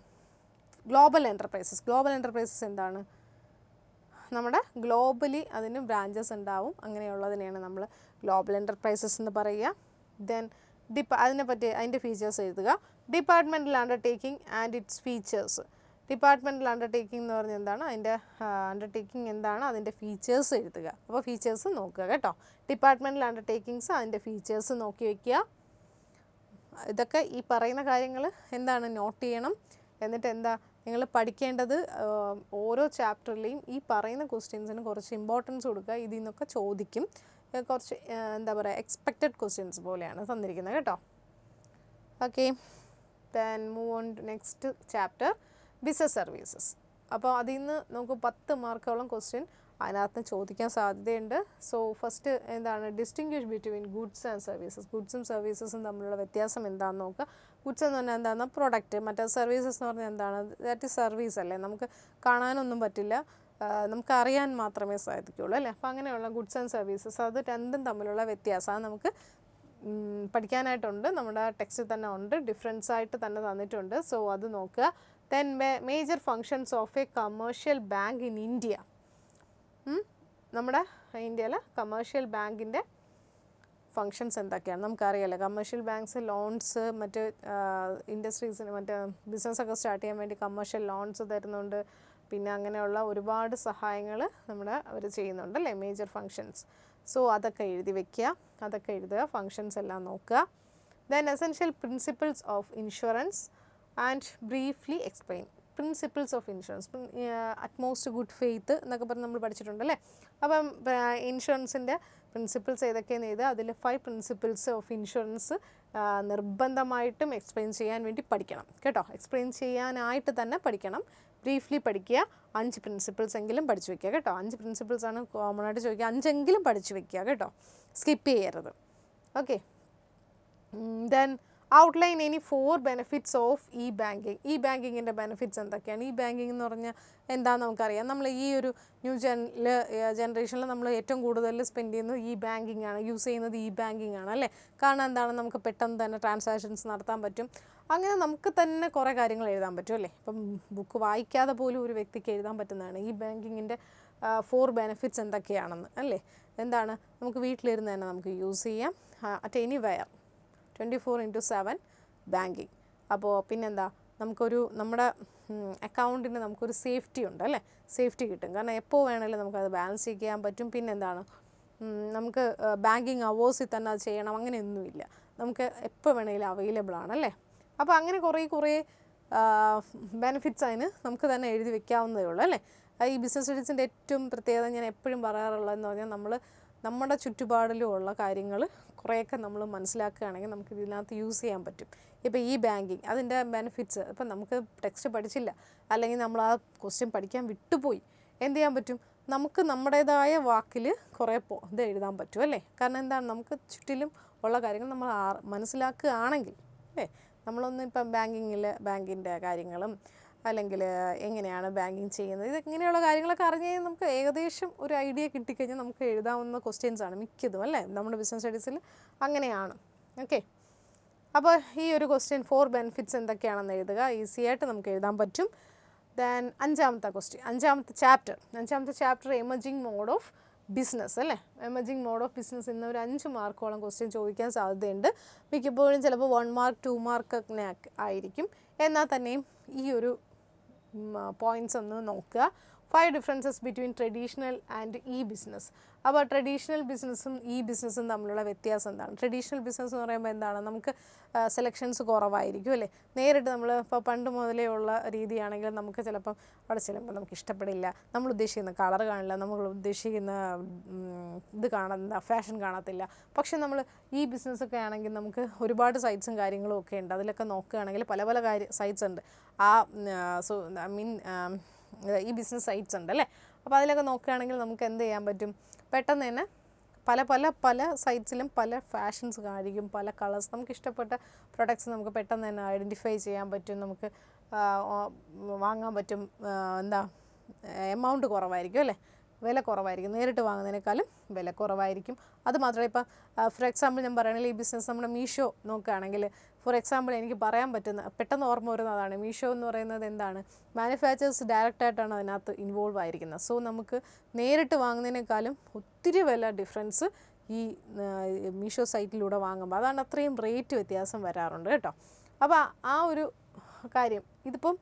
Global enterprises. ഗ്ലോബൽ എൻ്റർപ്രൈസസ് എന്താണ്? നമ്മുടെ ഗ്ലോബലി അതിന് ബ്രാഞ്ചസ് ഉണ്ടാവും. അങ്ങനെയുള്ളതിനെയാണ് നമ്മൾ ഗ്ലോബൽ എൻ്റർപ്രൈസസ് എന്ന് പറയുക. ദെൻ അതിനെപ്പറ്റി അതിൻ്റെ ഫീച്ചേഴ്സ് എഴുതുക. Departmental undertaking and it's features. Departmental undertaking എന്ന് പറഞ്ഞാൽ എന്താണ്? അതിൻ്റെ അണ്ടർടേക്കിംഗ് എന്താണ്? അതിൻ്റെ ഫീച്ചേഴ്സ് എഴുതുക. അപ്പോൾ ഫീച്ചേഴ്സ് നോക്കുക കേട്ടോ. ഡിപ്പാർട്ട്മെൻറ്റൽ അണ്ടർടേക്കിങ്സ് അതിൻ്റെ ഫീച്ചേഴ്സ് നോക്കി വയ്ക്കുക. ഇതൊക്കെ ഈ പറയുന്ന കാര്യങ്ങൾ എന്താണ്? നോട്ട് ചെയ്യണം. എന്നിട്ട് എന്താ നിങ്ങൾ പഠിക്കേണ്ടത്? ഓരോ ചാപ്റ്ററിലെയും ഈ പറയുന്ന ക്വസ്റ്റ്യൻസിന് കുറച്ച് ഇമ്പോർട്ടൻസ് കൊടുക്കുക. ഇതിൽ നിന്നൊക്കെ ചോദിക്കും. കുറച്ച് എന്താ പറയുക, എക്സ്പെക്റ്റഡ് ക്വസ്റ്റ്യൻസ് പോലെയാണ് തന്നിരിക്കുന്നത് കേട്ടോ. Okay, then move on to next chapter, business services. അപ്പോൾ അതിൽ നിന്ന് നമുക്ക് 10 മാർക്കോളം ക്വസ്റ്റ്യൻ അതിനകത്ത് ചോദിക്കാൻ സാധ്യതയുണ്ട്. സോ ഫസ്റ്റ് എന്താണ്? Distinguish between goods and services. ഗുഡ്സും സർവീസസും തമ്മിലുള്ള വ്യത്യാസം എന്താണെന്ന് നോക്കുക. ഗുഡ്സ് എന്ന് പറഞ്ഞാൽ എന്താണ്? പ്രൊഡക്റ്റ്. മറ്റേ സർവീസസ് എന്ന് പറഞ്ഞാൽ എന്താണ്? ദാറ്റ് ഈസ് സർവീസ് അല്ലേ? നമുക്ക് കാണാനൊന്നും പറ്റില്ല, നമുക്ക് അറിയാൻ മാത്രമേ സാധിക്കുകയുള്ളൂ അല്ലേ? അപ്പോൾ അങ്ങനെയുള്ള ഗുഡ്സ് ആൻഡ് സർവീസസ് അത് രണ്ടും തമ്മിലുള്ള വ്യത്യാസം നമുക്ക് പഠിക്കാനായിട്ടുണ്ട്. നമ്മുടെ ടെക്സ്റ്റിൽ തന്നെ ഉണ്ട്, ഡിഫറൻസ് ആയിട്ട് തന്നെ തന്നിട്ടുണ്ട്. സോ അത് നോക്കുക. Then major functions of A commercial bank in India. നമ്മുടെ ഇന്ത്യയിലെ കമേഴ്ഷ്യൽ ബാങ്കിൻ്റെ ഫങ്ഷൻസ് എന്തൊക്കെയാണ് നമുക്കറിയാമല്ലോ. കമേഴ്ഷ്യൽ ബാങ്ക്സ് ലോൺസ്, മറ്റ് ഇൻഡസ്ട്രീസിന് മറ്റ് ബിസിനസ്സൊക്കെ സ്റ്റാർട്ട് ചെയ്യാൻ വേണ്ടി കമേഴ്ഷ്യൽ ലോൺസ് തരുന്നുണ്ട്. പിന്നെ അങ്ങനെയുള്ള ഒരുപാട് സഹായങ്ങൾ നമ്മുടെ അവർ ചെയ്യുന്നുണ്ട് അല്ലേ? Major functions. സോ അതൊക്കെ എഴുതി വയ്ക്കുക, അതൊക്കെ എഴുതുക, ഫങ്ഷൻസ് എല്ലാം നോക്കുക. Then essential principles of insurance and briefly explain. Principles of insurance, utmost good faith എന്നൊക്കെ പറഞ്ഞ് നമ്മൾ പഠിച്ചിട്ടുണ്ടല്ലേ. അപ്പം ഇൻഷുറൻസിൻ്റെ പ്രിൻസിപ്പിൾസ് ഏതൊക്കെയെന്ന് എഴുതുക. അതിൽ 5 പ്രിൻസിപ്പിൾസ് ഓഫ് ഇൻഷുറൻസ് നിർബന്ധമായിട്ടും എക്സ്പ്ലെയിൻ ചെയ്യാൻ വേണ്ടി പഠിക്കണം കേട്ടോ. എക്സ്പ്ലെയിൻ ചെയ്യാനായിട്ട് തന്നെ പഠിക്കണം. ബ്രീഫ്ലി പഠിക്കുക. 5 പ്രിൻസിപ്പിൾസ് എങ്കിലും പഠിച്ചു വയ്ക്കുക കേട്ടോ. 5 പ്രിൻസിപ്പിൾസ് ആണ് കോമൺ ആയിട്ട് ചോദിക്കുക. 5 എങ്കിലും പഠിച്ചു വയ്ക്കുക കേട്ടോ, സ്കിപ്പ് ചെയ്യരുത്. Okay, then outline any 4 benefits of e banking. E ബാങ്കിങ്ങിൻ്റെ ബെനിഫിറ്റ്സ് എന്തൊക്കെയാണ്? ഇ ബാങ്കിങ് എന്ന് പറഞ്ഞാൽ എന്താണെന്ന് നമുക്കറിയാം. നമ്മൾ ഈ ഒരു ന്യൂ ജനറേഷനിൽ നമ്മൾ ഏറ്റവും കൂടുതൽ സ്പെൻഡ് ചെയ്യുന്നത് ഇ ബാങ്കിങ് ആണ്, യൂസ് ചെയ്യുന്നത് ഇ ബാങ്കിങ് ആണ് അല്ലേ? കാരണം എന്താണ്? നമുക്ക് പെട്ടെന്ന് തന്നെ ട്രാൻസാക്ഷൻസ് നടത്താൻ പറ്റും. അങ്ങനെ നമുക്ക് തന്നെ കുറേ കാര്യങ്ങൾ എഴുതാൻ പറ്റും അല്ലേ? ഇപ്പം ബുക്ക് വായിക്കാതെ പോലും ഒരു വ്യക്തിക്ക് എഴുതാൻ പറ്റുന്നതാണ് ഇ ബാങ്കിങ്ങിൻ്റെ 4 ബെനിഫിറ്റ്സ് എന്തൊക്കെയാണെന്ന് അല്ലേ? എന്താണ്? നമുക്ക് വീട്ടിലിരുന്ന് തന്നെ നമുക്ക് യൂസ് ചെയ്യാം. At anywhere 24/7 banking. അപ്പോൾ പിന്നെന്താ? നമ്മുടെ അക്കൗണ്ടിന് നമുക്കൊരു സേഫ്റ്റി ഉണ്ട് അല്ലേ? സേഫ്റ്റി കിട്ടും. കാരണം എപ്പോൾ വേണമെങ്കിലും നമുക്കത് ബാലൻസ് ചെയ്യാൻ പറ്റും. പിന്നെന്താണ്? നമുക്ക് ബാങ്കിങ് അവേഴ്സിൽ തന്നെ അത് ചെയ്യണം അങ്ങനെയൊന്നുമില്ല. നമുക്ക് എപ്പോൾ വേണമെങ്കിലും അവൈലബിൾ ആണല്ലേ. അപ്പോൾ അങ്ങനെ കുറേ ബെനിഫിറ്റ്സ് അതിന് നമുക്ക് തന്നെ എഴുതി വെക്കാവുന്നതേ ഉള്ളൂ അല്ലേ. ഈ ബിസിനസ് സ്റ്റഡീസിൻ്റെ ഏറ്റവും പ്രത്യേകത ഞാൻ എപ്പോഴും പറയാറുള്ളതെന്ന് പറഞ്ഞാൽ നമ്മുടെ ചുറ്റുപാടിലുമുള്ള കാര്യങ്ങൾ കുറേയൊക്കെ നമ്മൾ മനസ്സിലാക്കുകയാണെങ്കിൽ നമുക്ക് ഇതിനകത്ത് യൂസ് ചെയ്യാൻ പറ്റും. ഇപ്പോൾ ഈ ബാങ്കിങ് അതിൻ്റെ ബെനിഫിറ്റ്സ് ഇപ്പം നമുക്ക് ടെക്സ്റ്റ് പഠിച്ചില്ല, അല്ലെങ്കിൽ നമ്മൾ ആ ക്വസ്റ്റ്യൻ പഠിക്കാൻ വിട്ടുപോയി, എന്ത് ചെയ്യാൻ പറ്റും, നമുക്ക് നമ്മുടേതായ വാക്കിൽ കുറേ ഇത് എഴുതാൻ പറ്റും അല്ലേ. കാരണം എന്താണ്, നമുക്ക് ചുറ്റിലും ഉള്ള കാര്യങ്ങൾ നമ്മൾ മനസ്സിലാക്കുകയാണെങ്കിൽ അല്ലേ. നമ്മളൊന്നും ഇപ്പം ബാങ്കിൻ്റെ കാര്യങ്ങളും അല്ലെങ്കിൽ എങ്ങനെയാണ് ബാങ്കിങ് ചെയ്യുന്നത്, ഇങ്ങനെയുള്ള കാര്യങ്ങളൊക്കെ അറിഞ്ഞ് കഴിഞ്ഞാൽ നമുക്ക് ഏകദേശം ഒരു ഐഡിയ കിട്ടിക്കഴിഞ്ഞാൽ നമുക്ക് എഴുതാവുന്ന ക്വസ്റ്റ്യൻസാണ് മിക്കതും അല്ലേ. നമ്മുടെ ബിസിനസ് സ്റ്റഡീസിൽ അങ്ങനെയാണ്. ഓക്കെ, അപ്പോൾ ഈ ഒരു ക്വസ്റ്റ്യൻ 4 ബെനിഫിറ്റ്സ് എന്തൊക്കെയാണെന്ന് എഴുതുക. ഈസി ആയിട്ട് നമുക്ക് എഴുതാൻ പറ്റും. ദെൻ അഞ്ചാമത്തെ chapter emerging mode of business അല്ലേ. എമർജിങ് മോഡ് ഓഫ് ബിസിനസ് ഇന്ന് ഒരു 5 മാർക്കോളം ക്വസ്റ്റ്യൻ ചോദിക്കാൻ സാധ്യതയുണ്ട്. മിക്കപ്പോഴും ചിലപ്പോൾ 1 മാർക്ക് 2 മാർക്ക് ഒക്കെ ആയിരിക്കും. എന്നാൽ തന്നെയും ഈ ഒരു പോയിൻറ്റ്സ് ഒന്ന് നോക്കുക. 5 differences between traditional and E business. അപ്പോൾ ട്രഡീഷണൽ ബിസിനസ്സും ഇ ബിസിനസ്സും തമ്മിലുള്ള വ്യത്യാസം എന്താണ്? ട്രഡീഷണൽ ബിസിനസ് എന്ന് പറയുമ്പോൾ എന്താണ്, നമുക്ക് സെലക്ഷൻസ് കുറവായിരിക്കും അല്ലേ. നേരിട്ട് നമ്മൾ ഇപ്പോൾ പണ്ട് മുതലേ ഉള്ള രീതിയാണെങ്കിൽ നമുക്ക് ചിലപ്പം അവിടെ ചെല്ലുമ്പോൾ നമുക്ക് ഇഷ്ടപ്പെടില്ല, നമ്മൾ ഉദ്ദേശിക്കുന്ന കളർ കാണില്ല, നമ്മൾ ഉദ്ദേശിക്കുന്ന ഇത് ഫാഷൻ കാണത്തില്ല. പക്ഷെ നമ്മൾ ഈ ബിസിനസ്സൊക്കെ ആണെങ്കിൽ നമുക്ക് ഒരുപാട് സൈറ്റ്സും കാര്യങ്ങളും ഒക്കെ ഉണ്ട്. അതിലൊക്കെ നോക്കുകയാണെങ്കിൽ പല സൈറ്റ്സ് ഉണ്ട്. ഈ ബിസിനസ് സൈറ്റ്സ് ഉണ്ട് അല്ലേ. അപ്പോൾ അതിലൊക്കെ നോക്കുകയാണെങ്കിൽ നമുക്ക് എന്ത് ചെയ്യാൻ പറ്റും, പെട്ടെന്ന് തന്നെ പല സൈറ്റ്സിലും പല ഫാഷൻസ് കാണിക്കും, പല കളേഴ്സ്, നമുക്ക് ഇഷ്ടപ്പെട്ട പ്രൊഡക്ട്സ് നമുക്ക് പെട്ടെന്ന് തന്നെ ഐഡൻറ്റിഫൈ ചെയ്യാൻ പറ്റും, നമുക്ക് വാങ്ങാൻ പറ്റും. എമൗണ്ട് കുറവായിരിക്കും അല്ലേ, വില കുറവായിരിക്കും, നേരിട്ട് വാങ്ങുന്നതിനേക്കാളും വില കുറവായിരിക്കും. അതുമാത്രമല്ല, ഇപ്പം ഫോർ എക്സാമ്പിൾ ഞാൻ പറയുകയാണെങ്കിൽ ഈ ബിസിനസ് നമ്മുടെ മീഷോ നോക്കുകയാണെങ്കിൽ, ഫോർ എക്സാമ്പിൾ എനിക്ക് പറയാൻ പറ്റുന്ന പെട്ടെന്ന് ഓർമ്മ വരുന്നതാണ്, മീഷോ എന്ന് പറയുന്നത് എന്താണ്, മാനുഫാക്ചേഴ്സ് ഡയറക്റ്റായിട്ടാണ് അതിനകത്ത് ഇൻവോൾവ് ആയിരിക്കുന്നത്. സോ നമുക്ക് നേരിട്ട് വാങ്ങുന്നതിനേക്കാളും ഒത്തിരി വില ഡിഫറൻസ് ഈ മീഷോ സൈറ്റിലൂടെ വാങ്ങുമ്പോൾ, അതാണ് അത്രയും റേറ്റ് വ്യത്യാസം വരാറുണ്ട് കേട്ടോ. അപ്പോൾ ആ ഒരു കാര്യം ഇതിപ്പം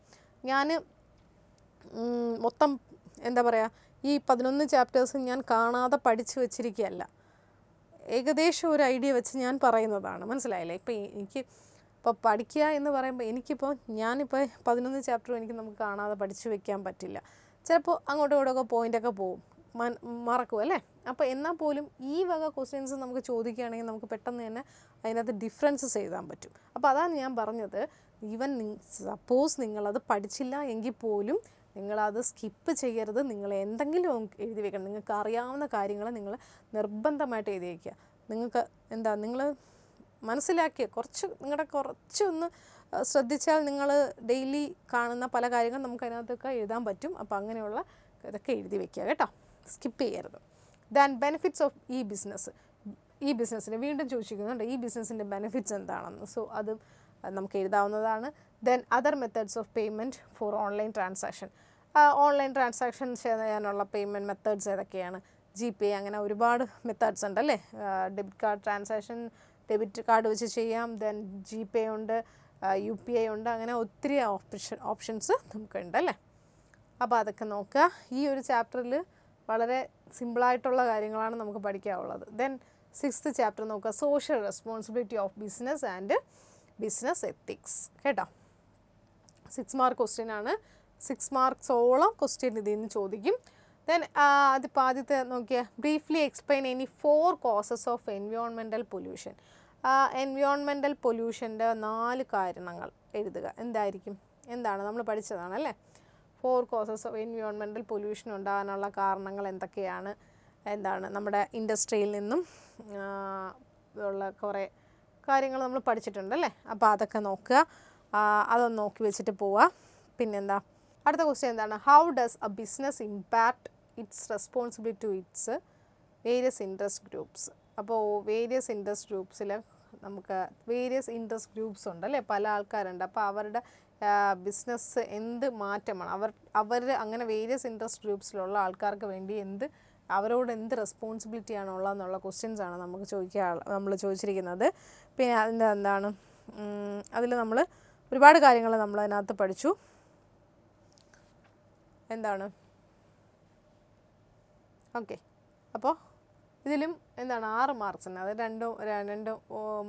ഞാൻ മൊത്തം എന്താ പറയുക, ഈ 11 ചാപ്റ്റേഴ്സും ഞാൻ കാണാതെ പഠിച്ചു വച്ചിരിക്കുകയല്ല, ഏകദേശം ഒരു ഐഡിയ വെച്ച് ഞാൻ പറയുന്നതാണ്, മനസ്സിലായില്ലേ. ഇപ്പോൾ പഠിക്കുക എന്ന് പറയുമ്പോൾ ഞാനിപ്പോൾ 11 ചാപ്റ്ററും നമുക്ക് കാണാതെ പഠിച്ചു വെക്കാൻ പറ്റില്ല. ചിലപ്പോൾ അങ്ങോട്ടും ഇങ്ങോട്ടൊക്കെ പോയിൻ്റൊക്കെ പോവും, മറക്കും അല്ലേ. അപ്പോൾ എന്നാൽ പോലും ഈ വക ക്വസ്റ്റ്യൻസ് നമുക്ക് ചോദിക്കുകയാണെങ്കിൽ നമുക്ക് പെട്ടെന്ന് തന്നെ അതിനകത്ത് ഡിഫറൻസസ് എഴുതാൻ പറ്റും. അപ്പോൾ അതാണ് ഞാൻ പറഞ്ഞത്, ഈവൻ സപ്പോസ് നിങ്ങളത് പഠിച്ചില്ല എങ്കിൽ പോലും നിങ്ങളത് സ്കിപ്പ് ചെയ്യരുത്. നിങ്ങൾ എന്തെങ്കിലും എഴുതി വെക്കണം. നിങ്ങൾക്ക് അറിയാവുന്ന കാര്യങ്ങൾ നിങ്ങൾ നിർബന്ധമായിട്ട് എഴുതി വയ്ക്കുക. നിങ്ങൾക്ക് നിങ്ങൾ മനസ്സിലാക്കിയ കുറച്ചൊന്ന് ശ്രദ്ധിച്ചാൽ നിങ്ങൾ ഡെയിലി കാണുന്ന പല കാര്യങ്ങളും നമുക്ക് അതിനകത്തൊക്കെ എഴുതാൻ പറ്റും. അപ്പോൾ അങ്ങനെയുള്ള ഇതൊക്കെ എഴുതി വെക്കുക കേട്ടോ, സ്കിപ്പ് ചെയ്യരുത്. ദാൻ ബെനിഫിറ്റ്സ് ഓഫ് ഈ ബിസിനസ്സിന് വീണ്ടും ചോദിച്ചിരിക്കുന്നുണ്ട്, ഈ ബിസിനസ്സിൻ്റെ ബെനിഫിറ്റ്സ് എന്താണെന്ന്. സോ അത് നമുക്ക് എഴുതാവുന്നതാണ്. Then other methods of payment for online transaction. Online transaction ചെയ്യാനുള്ള പേയ്മെൻറ്റ് മെത്തേഡ്സ് ഏതൊക്കെയാണ്? GPay, അങ്ങനെ ഒരുപാട് മെത്തേഡ്സ് ഉണ്ടല്ലേ. Debit card transaction debit card വെച്ച് ചെയ്യാം. ദെൻ GPay ഉണ്ട്, UPI ഉണ്ട്, അങ്ങനെ ഒത്തിരി ഓപ്ഷൻസ് നമുക്കുണ്ട് അല്ലേ. അപ്പോൾ അതൊക്കെ നോക്കുക. ഈ ഒരു ചാപ്റ്ററിൽ വളരെ സിമ്പിളായിട്ടുള്ള കാര്യങ്ങളാണ് നമുക്ക് പഠിക്കാനുള്ളത്. ദെൻ 6th ചാപ്റ്റർ നോക്കുക, social responsibility of business and business ethics കേട്ടോ. 6 മാർക്ക് ക്വസ്റ്റ്യൻ ആണ്. 6 മാർക്സോളം ക്വസ്റ്റ്യൻ ഇതിൽ നിന്ന് ചോദിക്കും. ദെൻ അതിപ്പോൾ ആദ്യത്തെ നോക്കിയാൽ, briefly explain any 4 causes of environmental pollution. Environmental പൊല്യൂഷൻ്റെ 4 കാരണങ്ങൾ എഴുതുക. എന്താണ് നമ്മൾ പഠിച്ചതാണ് അല്ലേ. 4 കോസസ് ഓഫ് എൻവയോൺമെൻറ്റൽ പൊല്യൂഷൻ ഉണ്ടാകാനുള്ള കാരണങ്ങൾ എന്തൊക്കെയാണ്, നമ്മുടെ ഇൻഡസ്ട്രിയിൽ നിന്നും ഉള്ള കുറേ കാര്യങ്ങൾ നമ്മൾ പഠിച്ചിട്ടുണ്ടല്ലേ. അപ്പോൾ അതൊക്കെ നോക്കുക, അതൊന്ന് നോക്കി വെച്ചിട്ട് പോവുക. പിന്നെന്താ അടുത്ത ക്വസ്റ്റ്യൻ എന്താണ്, how does a business impact its responsibility to its various interest groups. അപ്പോൾ വേരിയസ് ഇൻട്രസ്റ്റ് ഗ്രൂപ്പ്സിൽ നമുക്ക് വേരിയസ് ഇൻട്രസ്റ്റ് ഗ്രൂപ്പ്സ് ഉണ്ടല്ലേ, പല ആൾക്കാരുണ്ട്. അപ്പോൾ അവരുടെ ബിസിനസ് എന്ത് മാറ്റമാണ് അവർ അങ്ങനെ വേരിയസ് ഇൻട്രസ്റ്റ് ഗ്രൂപ്പ്സിലുള്ള ആൾക്കാർക്ക് വേണ്ടി അവരോട് എന്ത് റെസ്പോൺസിബിലിറ്റി ആണുള്ളതെന്നുള്ള ക്വസ്റ്റ്യൻസ് ആണ് നമ്മൾ ചോദിച്ചിരിക്കുന്നത്. പിന്നെ അതിൻ്റെ അതിൽ നമ്മൾ ഒരുപാട് കാര്യങ്ങൾ നമ്മൾ അതിനകത്ത് പഠിച്ചു. ഓക്കെ, അപ്പോൾ ഇതിലും എന്താണ് 6 മാർക്സിന്, അത് രണ്ട്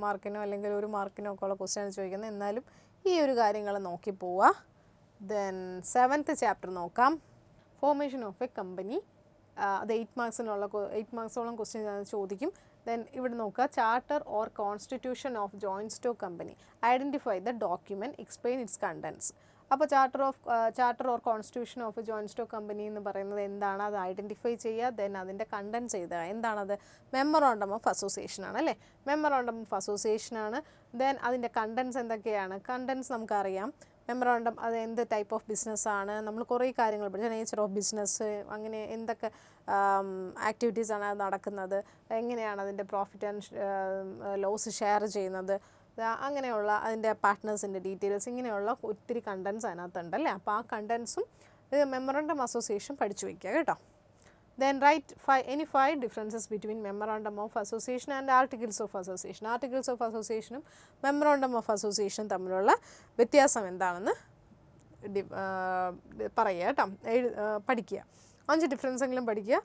മാർക്കിനോ അല്ലെങ്കിൽ 1 മാർക്കിനോ ഒക്കെ ഉള്ള ക്വസ്റ്റ്യൻ ചോദിക്കുന്നത്. എന്നാലും ഈ ഒരു കാര്യങ്ങൾ നോക്കി പോവുക. ദെൻ 7th ചാപ്റ്റർ നോക്കാം. Formation of a company. അത് 8 മാർക്സോളം ക്വസ്റ്റ്യൻ ചോദിക്കും. ദെൻ ഇവിടെ നോക്കുക, charter or constitution of joint stock company. Identify the document, explain its contents. അപ്പോൾ charter or constitution of joint stock company എന്ന് പറയുന്നത് എന്താണ്, അത് ഐഡൻറ്റിഫൈ ചെയ്യുക. ദെൻ അതിൻ്റെ കണ്ടൻസ് എഴുതുക. എന്താണത്? മെമ്മോറാണ്ടം ഓഫ് അസോസിയേഷൻ ആണ് അല്ലേ, മെമ്മോറാണ്ടം ഓഫ് അസോസിയേഷൻ ആണ്. ദെൻ അതിൻ്റെ കണ്ടൻസ് എന്തൊക്കെയാണ്? കണ്ടൻസ് നമുക്കറിയാം. മെമ്മോറാണ്ടം അത് എന്ത് ടൈപ്പ് ഓഫ് ബിസിനസ്സാണ്, നമ്മൾ കുറേ കാര്യങ്ങൾ പഠിച്ചു. നേച്ചർ ഓഫ് ബിസിനസ്, അങ്ങനെ എന്തൊക്കെ ആക്ടിവിറ്റീസാണ് അത് നടക്കുന്നത്, എങ്ങനെയാണ് അതിൻ്റെ പ്രോഫിറ്റ് ആൻഡ് ലോസ് ഷെയർ ചെയ്യുന്നത്, അങ്ങനെയുള്ള അതിൻ്റെ പാർട്ട്നേഴ്സിൻ്റെ ഡീറ്റെയിൽസ്, ഇങ്ങനെയുള്ള ഒത്തിരി കണ്ടൻസ് അതിനകത്തുണ്ട് അല്ലേ. അപ്പോൾ ആ കണ്ടൻസും മെമ്മോറാണ്ടം അസോസിയേഷൻ പഠിച്ചു വയ്ക്കുക കേട്ടോ. Then write any 5 differences between Memorandum of Association and Articles of Association. Articles of Association Memorandum of Association തമ്മിലുള്ള വ്യത്യാസം എന്താണെന്ന് പറയുക കേട്ടോ, പഠിക്കുക. 5 ഡിഫറൻസ് എങ്കിലും പഠിക്കുക.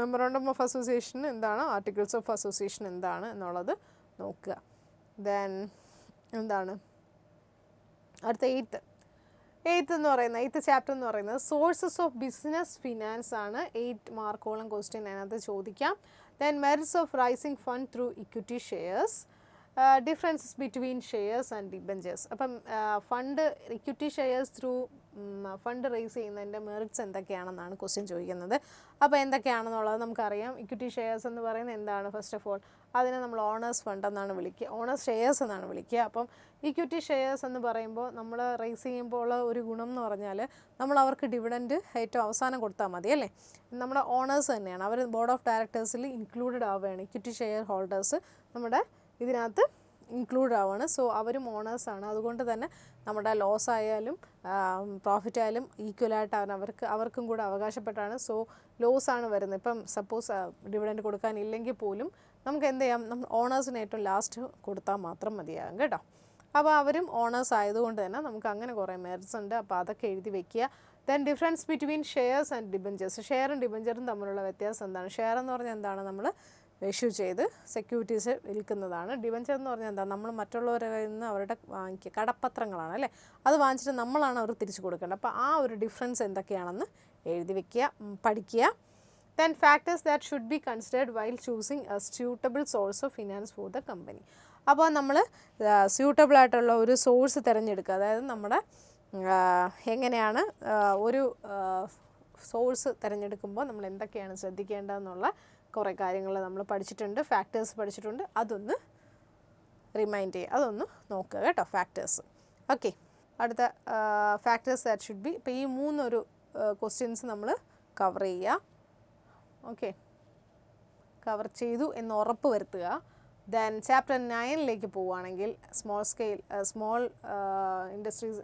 മെമ്മോറാണ്ടം ഓഫ് അസോസിയേഷൻ എന്താണ്, ആർട്ടിക്കിൾസ് ഓഫ് അസോസിയേഷൻ എന്താണ് എന്നുള്ളത് നോക്കുക. ദെൻ എന്താണ് അടുത്ത 8th ചാപ്റ്റർ എന്ന് പറയുന്നത് സോഴ്സസ് ഓഫ് ബിസിനസ് ഫിനാൻസ് ആണ്. 8 മാർക്കോളം ക്വസ്റ്റ്യൻ അതിനകത്ത് ചോദിക്കാം. Then merits of raising fund through equity shares, differences between shares and debentures. അപ്പം equity shares through fund raise ചെയ്യുന്നതിൻ്റെ മെറിറ്റ്സ് എന്തൊക്കെയാണെന്നാണ് ക്വസ്റ്റ്യൻ ചോദിക്കുന്നത്. അപ്പോൾ എന്തൊക്കെയാണെന്നുള്ളത് നമുക്കറിയാം. ഇക്വിറ്റി ഷെയർസ് എന്ന് പറയുന്നത് എന്താണ്? ഫസ്റ്റ് ഓഫ് ഓൾ അതിനെ നമ്മൾ ഓണേഴ്സ് ഫണ്ട് എന്നാണ് വിളിക്കുക, ഓണേഴ്സ് ഷെയർസ് എന്നാണ് വിളിക്കുക. അപ്പം ഇക്വിറ്റി ഷെയർസ് എന്ന് പറയുമ്പോൾ നമ്മൾ റേസ് ചെയ്യുമ്പോൾ ഉള്ള ഒരു ഗുണം എന്ന് പറഞ്ഞാൽ നമ്മൾ അവർക്ക് ഡിവിഡൻറ്റ് ഏറ്റവും അവസാനം കൊടുത്താൽ മതി അല്ലേ. നമ്മുടെ ഓണേഴ്സ് തന്നെയാണ്, അവർ ബോർഡ് ഓഫ് ഡയറക്ടേഴ്സിൽ ഇൻക്ലൂഡഡ് ആവുകയാണ്. ഇക്വിറ്റി ഷെയർ ഹോൾഡേഴ്സ് നമ്മുടെ ഇതിനകത്ത് ഇൻക്ലൂഡ് ആവുകയാണ്. സോ അവരും ഓണേഴ്സാണ്. അതുകൊണ്ട് തന്നെ നമ്മുടെ ലോസ് ആയാലും പ്രോഫിറ്റ് ആയാലും ഈക്വലായിട്ട് അവർക്കും കൂടെ അവകാശപ്പെട്ടാണ്. സോ ലോസ് ആണ് വരുന്നത്. ഇപ്പം സപ്പോസ് ഡിവിഡൻറ്റ് കൊടുക്കാനില്ലെങ്കിൽ പോലും നമുക്ക് എന്ത് ചെയ്യാം, നമ്മൾ ഓണേഴ്സിന് ഏറ്റവും ലാസ്റ്റ് കൊടുത്താൽ മാത്രം മതിയാകും കേട്ടോ. അപ്പോൾ അവരും ഓണേഴ്സ് ആയതുകൊണ്ട് തന്നെ നമുക്ക് അങ്ങനെ കുറേ മെറിറ്റ്സ് ഉണ്ട്. അപ്പോൾ അതൊക്കെ എഴുതി വെക്കുക. Then difference between shares and debentures. ഷെയറും ഡിബഞ്ചറും തമ്മിലുള്ള വ്യത്യാസം എന്താണ്? ഷെയർ എന്ന് പറഞ്ഞാൽ എന്താണ്? നമ്മൾ ഇഷ്യൂ ചെയ്ത് സെക്യൂരിറ്റീസ് വിൽക്കുന്നതാണ്. ഡിബഞ്ചർ എന്ന് പറഞ്ഞാൽ എന്താ? നമ്മൾ മറ്റുള്ളവരുടെ കയ്യിൽ നിന്ന് അവരുടെ വാങ്ങിക്കുക, കടപ്പത്രങ്ങളാണ് അല്ലേ. അത് വാങ്ങിച്ചിട്ട് നമ്മളാണ് അവർ തിരിച്ചു കൊടുക്കേണ്ടത്. അപ്പോൾ ആ ഒരു ഡിഫറൻസ് എന്തൊക്കെയാണെന്ന് എഴുതി വെക്കുക, പഠിക്കുക. Then factors that should be considered while choosing A suitable source of finance for the company. അപ്പോൾ നമ്മൾ സ്യൂട്ടബിളായിട്ടുള്ള ഒരു സോഴ്സ് തിരഞ്ഞെടുക്കുക. അതായത് നമ്മുടെ എങ്ങനെയാണ് ഒരു സോഴ്സ് തിരഞ്ഞെടുക്കുമ്പോൾ നമ്മൾ എന്തൊക്കെയാണ് ശ്രദ്ധിക്കേണ്ടതെന്നുള്ള കുറേ കാര്യങ്ങൾ നമ്മൾ പഠിച്ചിട്ടുണ്ട്. ഫാക്ടേഴ്സ് പഠിച്ചിട്ടുണ്ട്. അതൊന്ന് റിമൈൻഡ് ചെയ്യുക, അതൊന്ന് നോക്കുക കേട്ടോ, ഫാക്ടേഴ്സ്. ഓക്കെ, അടുത്ത ഫാക്ടേഴ്സ് ദാറ്റ് ഷുഡ് ബി. ഇപ്പോൾ ഈ 3 ക്വസ്റ്റ്യൻസ് നമ്മൾ കവർ ചെയ്യുക. ഓക്കെ, കവർ ചെയ്തു എന്ന് ഉറപ്പ് വരുത്തുക. ദെൻ ചാപ്റ്റർ 9ലേക്ക് പോവുകയാണെങ്കിൽ സ്മോൾ ഇൻഡസ്ട്രീസ്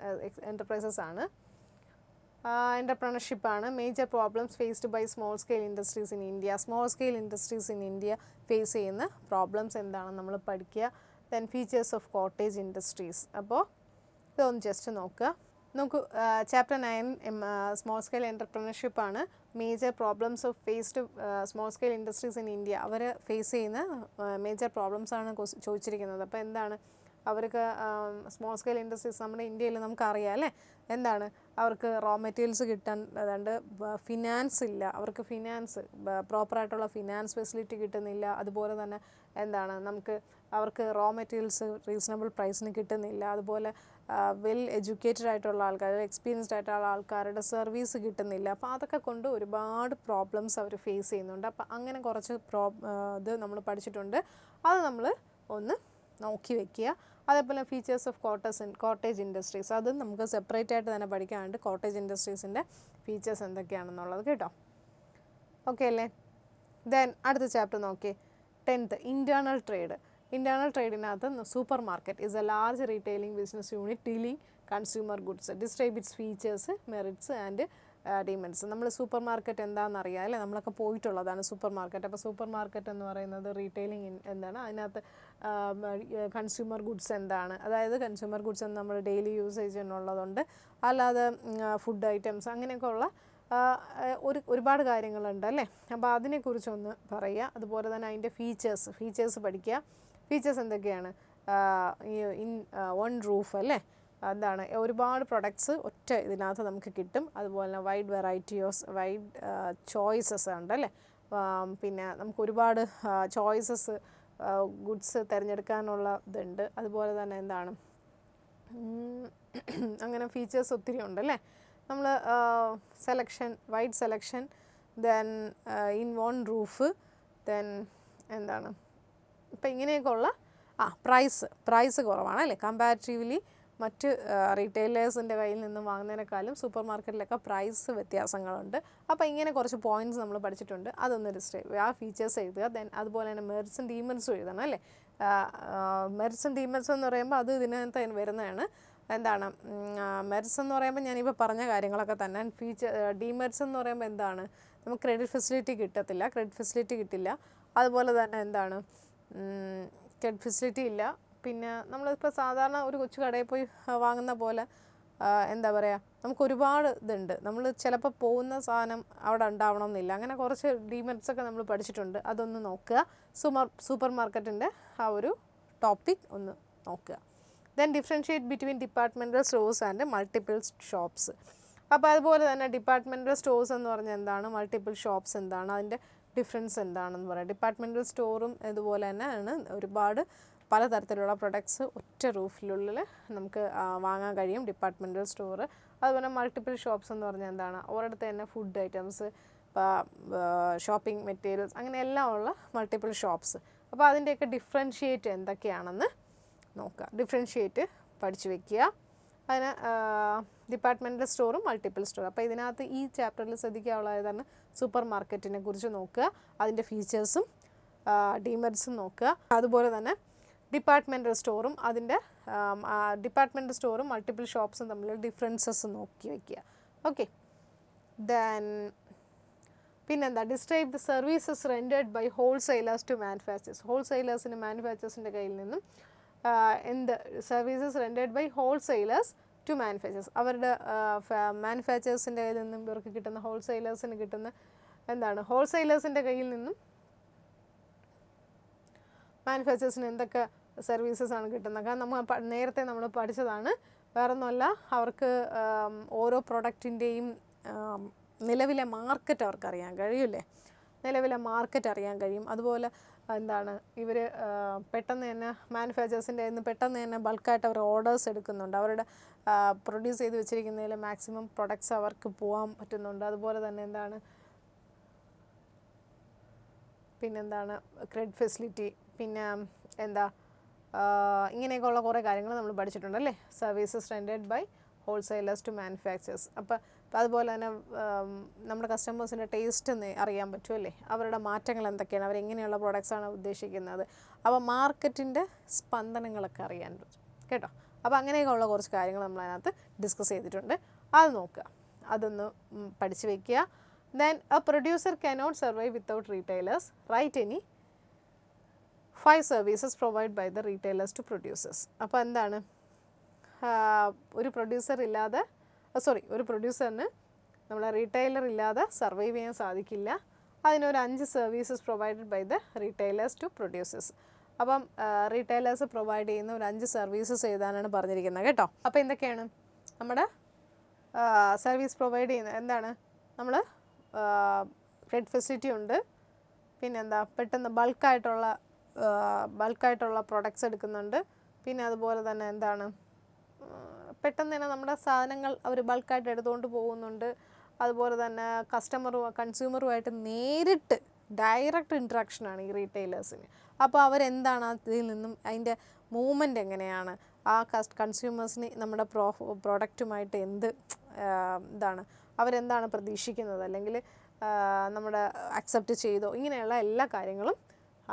എൻ്റർപ്രൈസസ് ആണ്, എൻ്റർപ്രണർഷിപ്പാണ്. Major problems faced by small scale industries in India. Small scale industries in India face ചെയ്യുന്ന പ്രോബ്ലംസ് എന്താണെന്ന് നമ്മൾ പഠിക്കുക. Then features of cottage industries. അപ്പോൾ ഇതൊന്ന് ജസ്റ്റ് നോക്കുക. നമുക്ക് ചാപ്റ്റർ 9 സ്മോൾ സ്കെയിൽ എൻ്റർപ്രണർഷിപ്പാണ്. Major problems of faced small scale industries in India. അവർ ഫേസ് ചെയ്യുന്ന മേജർ പ്രോബ്ലംസാണ് ചോദിച്ചിരിക്കുന്നത്. അപ്പോൾ എന്താണ് അവർക്ക് സ്മോൾ സ്കെയിൽ ഇൻഡസ്ട്രീസ് നമ്മുടെ ഇന്ത്യയിൽ നമുക്കറിയാം അല്ലേ. എന്താണ് അവർക്ക് റോ മെറ്റീരിയൽസ് കിട്ടാൻ അതുകൊണ്ട് ഫിനാൻസ് ഇല്ല, അവർക്ക് പ്രോപ്പറായിട്ടുള്ള ഫിനാൻസ് ഫെസിലിറ്റി കിട്ടുന്നില്ല. അതുപോലെ തന്നെ എന്താണ് അവർക്ക് റോ മെറ്റീരിയൽസ് റീസണബിൾ പ്രൈസിന് കിട്ടുന്നില്ല. അതുപോലെ വെൽ എഡ്യൂക്കേറ്റഡ് ആയിട്ടുള്ള ആൾക്കാർ, എക്സ്പീരിയൻസ്ഡ് ആയിട്ടുള്ള ആൾക്കാരുടെ സർവീസ് കിട്ടുന്നില്ല. അപ്പോൾ അതൊക്കെ കൊണ്ട് ഒരുപാട് പ്രോബ്ലംസ് അവർ ഫേസ് ചെയ്യുന്നുണ്ട്. അപ്പോൾ അങ്ങനെ കുറച്ച് ഇത് നമ്മൾ പഠിച്ചിട്ടുണ്ട്. അത് നമ്മൾ ഒന്ന് നോക്കി വെക്കുക. അതേപോലെ ഫീച്ചേഴ്സ് ഓഫ് കോട്ടേജ് ഇൻഡസ്ട്രീസ്, അതും നമുക്ക് സെപ്പറേറ്റ് ആയിട്ട് തന്നെ പഠിക്കാനുണ്ട്. കോട്ടേജ് ഇൻഡസ്ട്രീസിൻ്റെ ഫീച്ചേഴ്സ് എന്തൊക്കെയാണെന്നുള്ളത് കേട്ടോ. ഓക്കെ അല്ലേ. ദെൻ അടുത്ത ചാപ്റ്റർ നോക്കിയേ, 10th ഇൻറ്റേർണൽ ട്രേഡ്. ഇൻറ്റേർണൽ ട്രേഡിനകത്ത് super market is a large retailing business unit dealing consumer goods. Describe its features, merits and demands. നമ്മൾ സൂപ്പർ മാർക്കറ്റ് എന്താണെന്ന് അറിയാം അല്ലേ, നമ്മളൊക്കെ പോയിട്ടുള്ളതാണ് സൂപ്പർ മാർക്കറ്റ്. അപ്പോൾ സൂപ്പർ മാർക്കറ്റ് എന്ന് പറയുന്നത് റീറ്റെയിലിംഗ് എന്താണ്, അതിനകത്ത് കൺസ്യൂമർ ഗുഡ്സ് എന്താണ്, അതായത് കൺസ്യൂമർ ഗുഡ്സ് എന്ന് നമ്മൾ ഡെയിലി യൂസേജ് എന്നുള്ളതുണ്ട്, അല്ലാതെ ഫുഡ് ഐറ്റംസ് അങ്ങനെയൊക്കെ ഉള്ള ഒരുപാട് കാര്യങ്ങളുണ്ട് അല്ലേ. അപ്പോൾ അതിനെക്കുറിച്ചൊന്ന് പറയുക. അതുപോലെ തന്നെ അതിൻ്റെ ഫീച്ചേഴ്സ് പഠിക്കുക. ഫീച്ചേഴ്സ് എന്തൊക്കെയാണ്? ഇൻ വൺ റൂഫ് അല്ലേ, എന്താണ് ഒരുപാട് പ്രൊഡക്ട്സ് ഒറ്റ ഇതിനകത്ത് നമുക്ക് കിട്ടും. അതുപോലെ തന്നെ വൈഡ് ചോയ്സസ് ഉണ്ടല്ലേ. പിന്നെ നമുക്ക് ഒരുപാട് ചോയ്സസ് ഗുഡ്സ് തിരഞ്ഞെടുക്കാനുള്ള ഇതുണ്ട്. അതുപോലെ തന്നെ എന്താണ് അങ്ങനെ ഫീച്ചേഴ്സ് ഒത്തിരി ഉണ്ടല്ലേ. നമ്മൾ wide selection, then in one roof, then എന്താണ് ഇപ്പം ഇങ്ങനെയൊക്കെ ഉള്ള പ്രൈസ് കുറവാണ് അല്ലേ. കമ്പാരിറ്റീവ്ലി മറ്റ് റീറ്റെയിലേഴ്സിൻ്റെ കയ്യിൽ നിന്നും വാങ്ങുന്നതിനേക്കാളും സൂപ്പർ മാർക്കറ്റിലൊക്കെ പ്രൈസ് വ്യത്യാസങ്ങളുണ്ട്. അപ്പോൾ ഇങ്ങനെ കുറച്ച് പോയിൻറ്റ്സ് നമ്മൾ പഠിച്ചിട്ടുണ്ട്. അതൊന്ന് ആ ഫീച്ചേഴ്സ് എഴുതുക. ദെൻ അതുപോലെ തന്നെ മെറിറ്റ്സും ഡീമെറിറ്റ്സും എഴുതണം അല്ലേ. മെറിറ്റ്സും ഡീമെറിറ്റ്സും എന്ന് പറയുമ്പോൾ അത് ഇതിനകത്ത് വരുന്നതാണ്. എന്താണ് മെറിറ്റ്സ് എന്ന് പറയുമ്പോൾ ഞാനിപ്പോൾ പറഞ്ഞ കാര്യങ്ങളൊക്കെ തന്നെ. ഡീമെറിറ്റ്സ് എന്ന് പറയുമ്പോൾ എന്താണ്, നമുക്ക് ക്രെഡിറ്റ് ഫെസിലിറ്റി കിട്ടില്ല. അതുപോലെ തന്നെ എന്താണ് ക്രെഡിറ്റ് ഫെസിലിറ്റി ഇല്ല. പിന്നെ നമ്മളിപ്പോൾ സാധാരണ ഒരു കൊച്ചു കടയിൽ പോയി വാങ്ങുന്ന പോലെ എന്താ പറയുക, നമുക്ക് ഒരുപാട് ഇതുണ്ട്. നമ്മൾ ചിലപ്പോൾ പോകുന്ന സാധനം അവിടെ ഉണ്ടാവണം എന്നില്ല. അങ്ങനെ കുറച്ച് ഡീമെറിറ്റ്സ് ഒക്കെ നമ്മൾ പഠിച്ചിട്ടുണ്ട്. അതൊന്ന് നോക്കുക. സൂപ്പർ മാർക്കറ്റിൻ്റെ ആ ഒരു ടോപ്പിക് ഒന്ന് നോക്കുക. Then differentiate between departmental stores and multiple shops. അപ്പോൾ അതുപോലെ തന്നെ ഡിപ്പാർട്ട്മെൻറ്റൽ സ്റ്റോഴ്സ് എന്ന് പറഞ്ഞാൽ എന്താണ്, മൾട്ടിപ്പിൾ ഷോപ്സ് എന്താണ്, അതിൻ്റെ ഡിഫറൻസ് എന്താണെന്ന് പറയാം. ഡിപ്പാർട്ട്മെൻറ്റൽ സ്റ്റോറും ഇതുപോലെ തന്നെ ആണ്. ഒരുപാട് പലതരത്തിലുള്ള പ്രൊഡക്ട്സ് ഒറ്റ റൂഫിനുള്ളിൽ നമുക്ക് വാങ്ങാൻ കഴിയും ഡിപ്പാർട്ട്മെൻറ്റൽ സ്റ്റോറ്. അതുപോലെ മൾട്ടിപ്പിൾ ഷോപ്സ് എന്ന് പറഞ്ഞാൽ എന്താണ്, ഒരിടത്ത് തന്നെ ഫുഡ് ഐറ്റംസ്, ഷോപ്പിംഗ് മെറ്റീരിയൽസ്, അങ്ങനെ എല്ലാം ഉള്ള മൾട്ടിപ്പിൾ ഷോപ്സ്. അപ്പോൾ അതിൻ്റെയൊക്കെ ഡിഫറൻഷിയേറ്റ് എന്തൊക്കെയാണെന്ന് നോക്കുക. ഡിഫറൻഷിയേറ്റ് പഠിച്ചു വയ്ക്കുക. അതിന് ഡിപ്പാർട്ട്മെൻറ്റൽ സ്റ്റോറും മൾട്ടിപ്പിൾ സ്റ്റോറും. അപ്പോൾ ഇതിനകത്ത് ഈ ചാപ്റ്ററിൽ ശ്രദ്ധിക്കാനുള്ളതാണ് സൂപ്പർ മാർക്കറ്റിനെ കുറിച്ച് നോക്കുക. അതിൻ്റെ ഫീച്ചേഴ്സും ഡീമെറിറ്റ്സും നോക്കുക. അതുപോലെ തന്നെ ഡിപ്പാർട്ട്മെൻറ്റൽ സ്റ്റോറും മൾട്ടിപ്പിൾ ഷോപ്സും തമ്മിലുള്ള ഡിഫറൻസസ് നോക്കി വയ്ക്കുക. ഓക്കെ. ദെൻ പിന്നെന്താ, describe the services rendered by wholesalers to manufacturers. ഹോൾസെയിലേഴ്സിന് മാനുഫാക്ചേഴ്സിൻ്റെ കയ്യിൽ നിന്നും services rendered by wholesalers to manufacturers. അവരുടെ മാനുഫാക്ചേഴ്സിൻ്റെ കയ്യിൽ നിന്നും ഇവർക്ക് കിട്ടുന്ന ഹോൾസെയിലേഴ്സിന് കിട്ടുന്ന എന്താണ്, ഹോൾസെയിലേഴ്സിൻ്റെ കയ്യിൽ നിന്നും മാനുഫാക്ചേഴ്സിന് എന്തൊക്കെ സർവീസസ് ആണ് കിട്ടുന്നത്. കാരണം നേരത്തെ നമ്മൾ പഠിച്ചതാണ്. വേറൊന്നുമല്ല, അവർക്ക് ഓരോ പ്രൊഡക്റ്റിൻ്റെയും നിലവിലെ മാർക്കറ്റ് അവർക്ക് അറിയാൻ കഴിയില്ലേ. നിലവിലെ മാർക്കറ്റ് അറിയാൻ കഴിയും. അതുപോലെ എന്താണ്, ഇവർ പെട്ടെന്ന് തന്നെ മാനുഫാക്ചേഴ്സിൻ്റെ കയ്യിൽ നിന്ന് പെട്ടെന്ന് തന്നെ ബൾക്കായിട്ട് അവർ ഓർഡേഴ്സ് എടുക്കുന്നുണ്ട്. അവരുടെ പ്രൊഡ്യൂസ് ചെയ്ത് വെച്ചിരിക്കുന്നതിൽ മാക്സിമം പ്രൊഡക്ട്സ് അവർക്ക് പോകാൻ പറ്റുന്നുണ്ട്. അതുപോലെ തന്നെ എന്താണ്, പിന്നെന്താണ് ക്രെഡിറ്റ് ഫെസിലിറ്റി, പിന്നെ എന്താ ഇങ്ങനെയൊക്കെയുള്ള കുറേ കാര്യങ്ങൾ നമ്മൾ പഠിച്ചിട്ടുണ്ടല്ലേ. Services rendered by wholesalers to manufacturers. അപ്പോൾ അതുപോലെ തന്നെ നമ്മുടെ കസ്റ്റമേഴ്സിൻ്റെ ടേസ്റ്റ് എന്ന് അറിയാൻ പറ്റുമല്ലേ, അവരുടെ മാറ്റങ്ങൾ എന്തൊക്കെയാണ്, അവരെങ്ങനെയുള്ള പ്രൊഡക്ട്സാണ് ഉദ്ദേശിക്കുന്നത്. അപ്പോൾ മാർക്കറ്റിൻ്റെ സ്പന്ദനങ്ങളൊക്കെ അറിയാൻ പറ്റും കേട്ടോ. അപ്പോൾ അങ്ങനെയൊക്കെയുള്ള കുറച്ച് കാര്യങ്ങൾ നമ്മൾ അതിനകത്ത് ഡിസ്കസ് ചെയ്തിട്ടുണ്ട്. അത് നോക്കുക, അതൊന്ന് പഠിച്ചു വയ്ക്കുക. Then a producer cannot survive without retailers. Write any 5 services provide by the retailers to producers. അപ്പോൾ എന്താണ്, ഒരു പ്രൊഡ്യൂസറിന് നമ്മളെ റീറ്റെയിലർ ഇല്ലാതെ സർവൈവ് ചെയ്യാൻ സാധിക്കില്ല. അതിനൊരു 5 services provided by the retailers to producers. അപ്പം റീറ്റെയിലേഴ്സ് പ്രൊവൈഡ് ചെയ്യുന്ന ഒരു 5 സർവീസസ് എഴുതാനാണ് പറഞ്ഞിരിക്കുന്നത് കേട്ടോ. അപ്പോൾ എന്തൊക്കെയാണ് നമ്മുടെ സർവീസ് പ്രൊവൈഡ് ചെയ്യുന്നത്? എന്താണ്, നമ്മൾ ക്രെഡിറ്റ് ഫെസിലിറ്റി ഉണ്ട്. പിന്നെന്താ, പെട്ടെന്ന് ബൾക്കായിട്ടുള്ള പ്രൊഡക്ട്സ് എടുക്കുന്നുണ്ട്. പിന്നെ അതുപോലെ തന്നെ എന്താണ്, പെട്ടെന്ന് തന്നെ നമ്മുടെ സാധനങ്ങൾ അവർ ബൾക്കായിട്ട് എടുത്തുകൊണ്ട് പോകുന്നുണ്ട്. അതുപോലെ തന്നെ കൺസ്യൂമറുമായിട്ട് നേരിട്ട് ഡയറക്റ്റ് ഇൻട്രാക്ഷനാണ് ഈ റീറ്റെയിലേഴ്സിന്. അപ്പോൾ അവരെന്താണ് അതിൽ നിന്നും അതിൻ്റെ മൂവ്മെൻറ്റ് എങ്ങനെയാണ്, ആ കൺസ്യൂമേഴ്സിന് നമ്മുടെ പ്രോഡക്റ്റുമായിട്ട് ഇതാണ് അവരെന്താണ് പ്രതീക്ഷിക്കുന്നത്, അല്ലെങ്കിൽ നമ്മുടെ അക്സെപ്റ്റ് ചെയ്തോ, ഇങ്ങനെയുള്ള എല്ലാ കാര്യങ്ങളും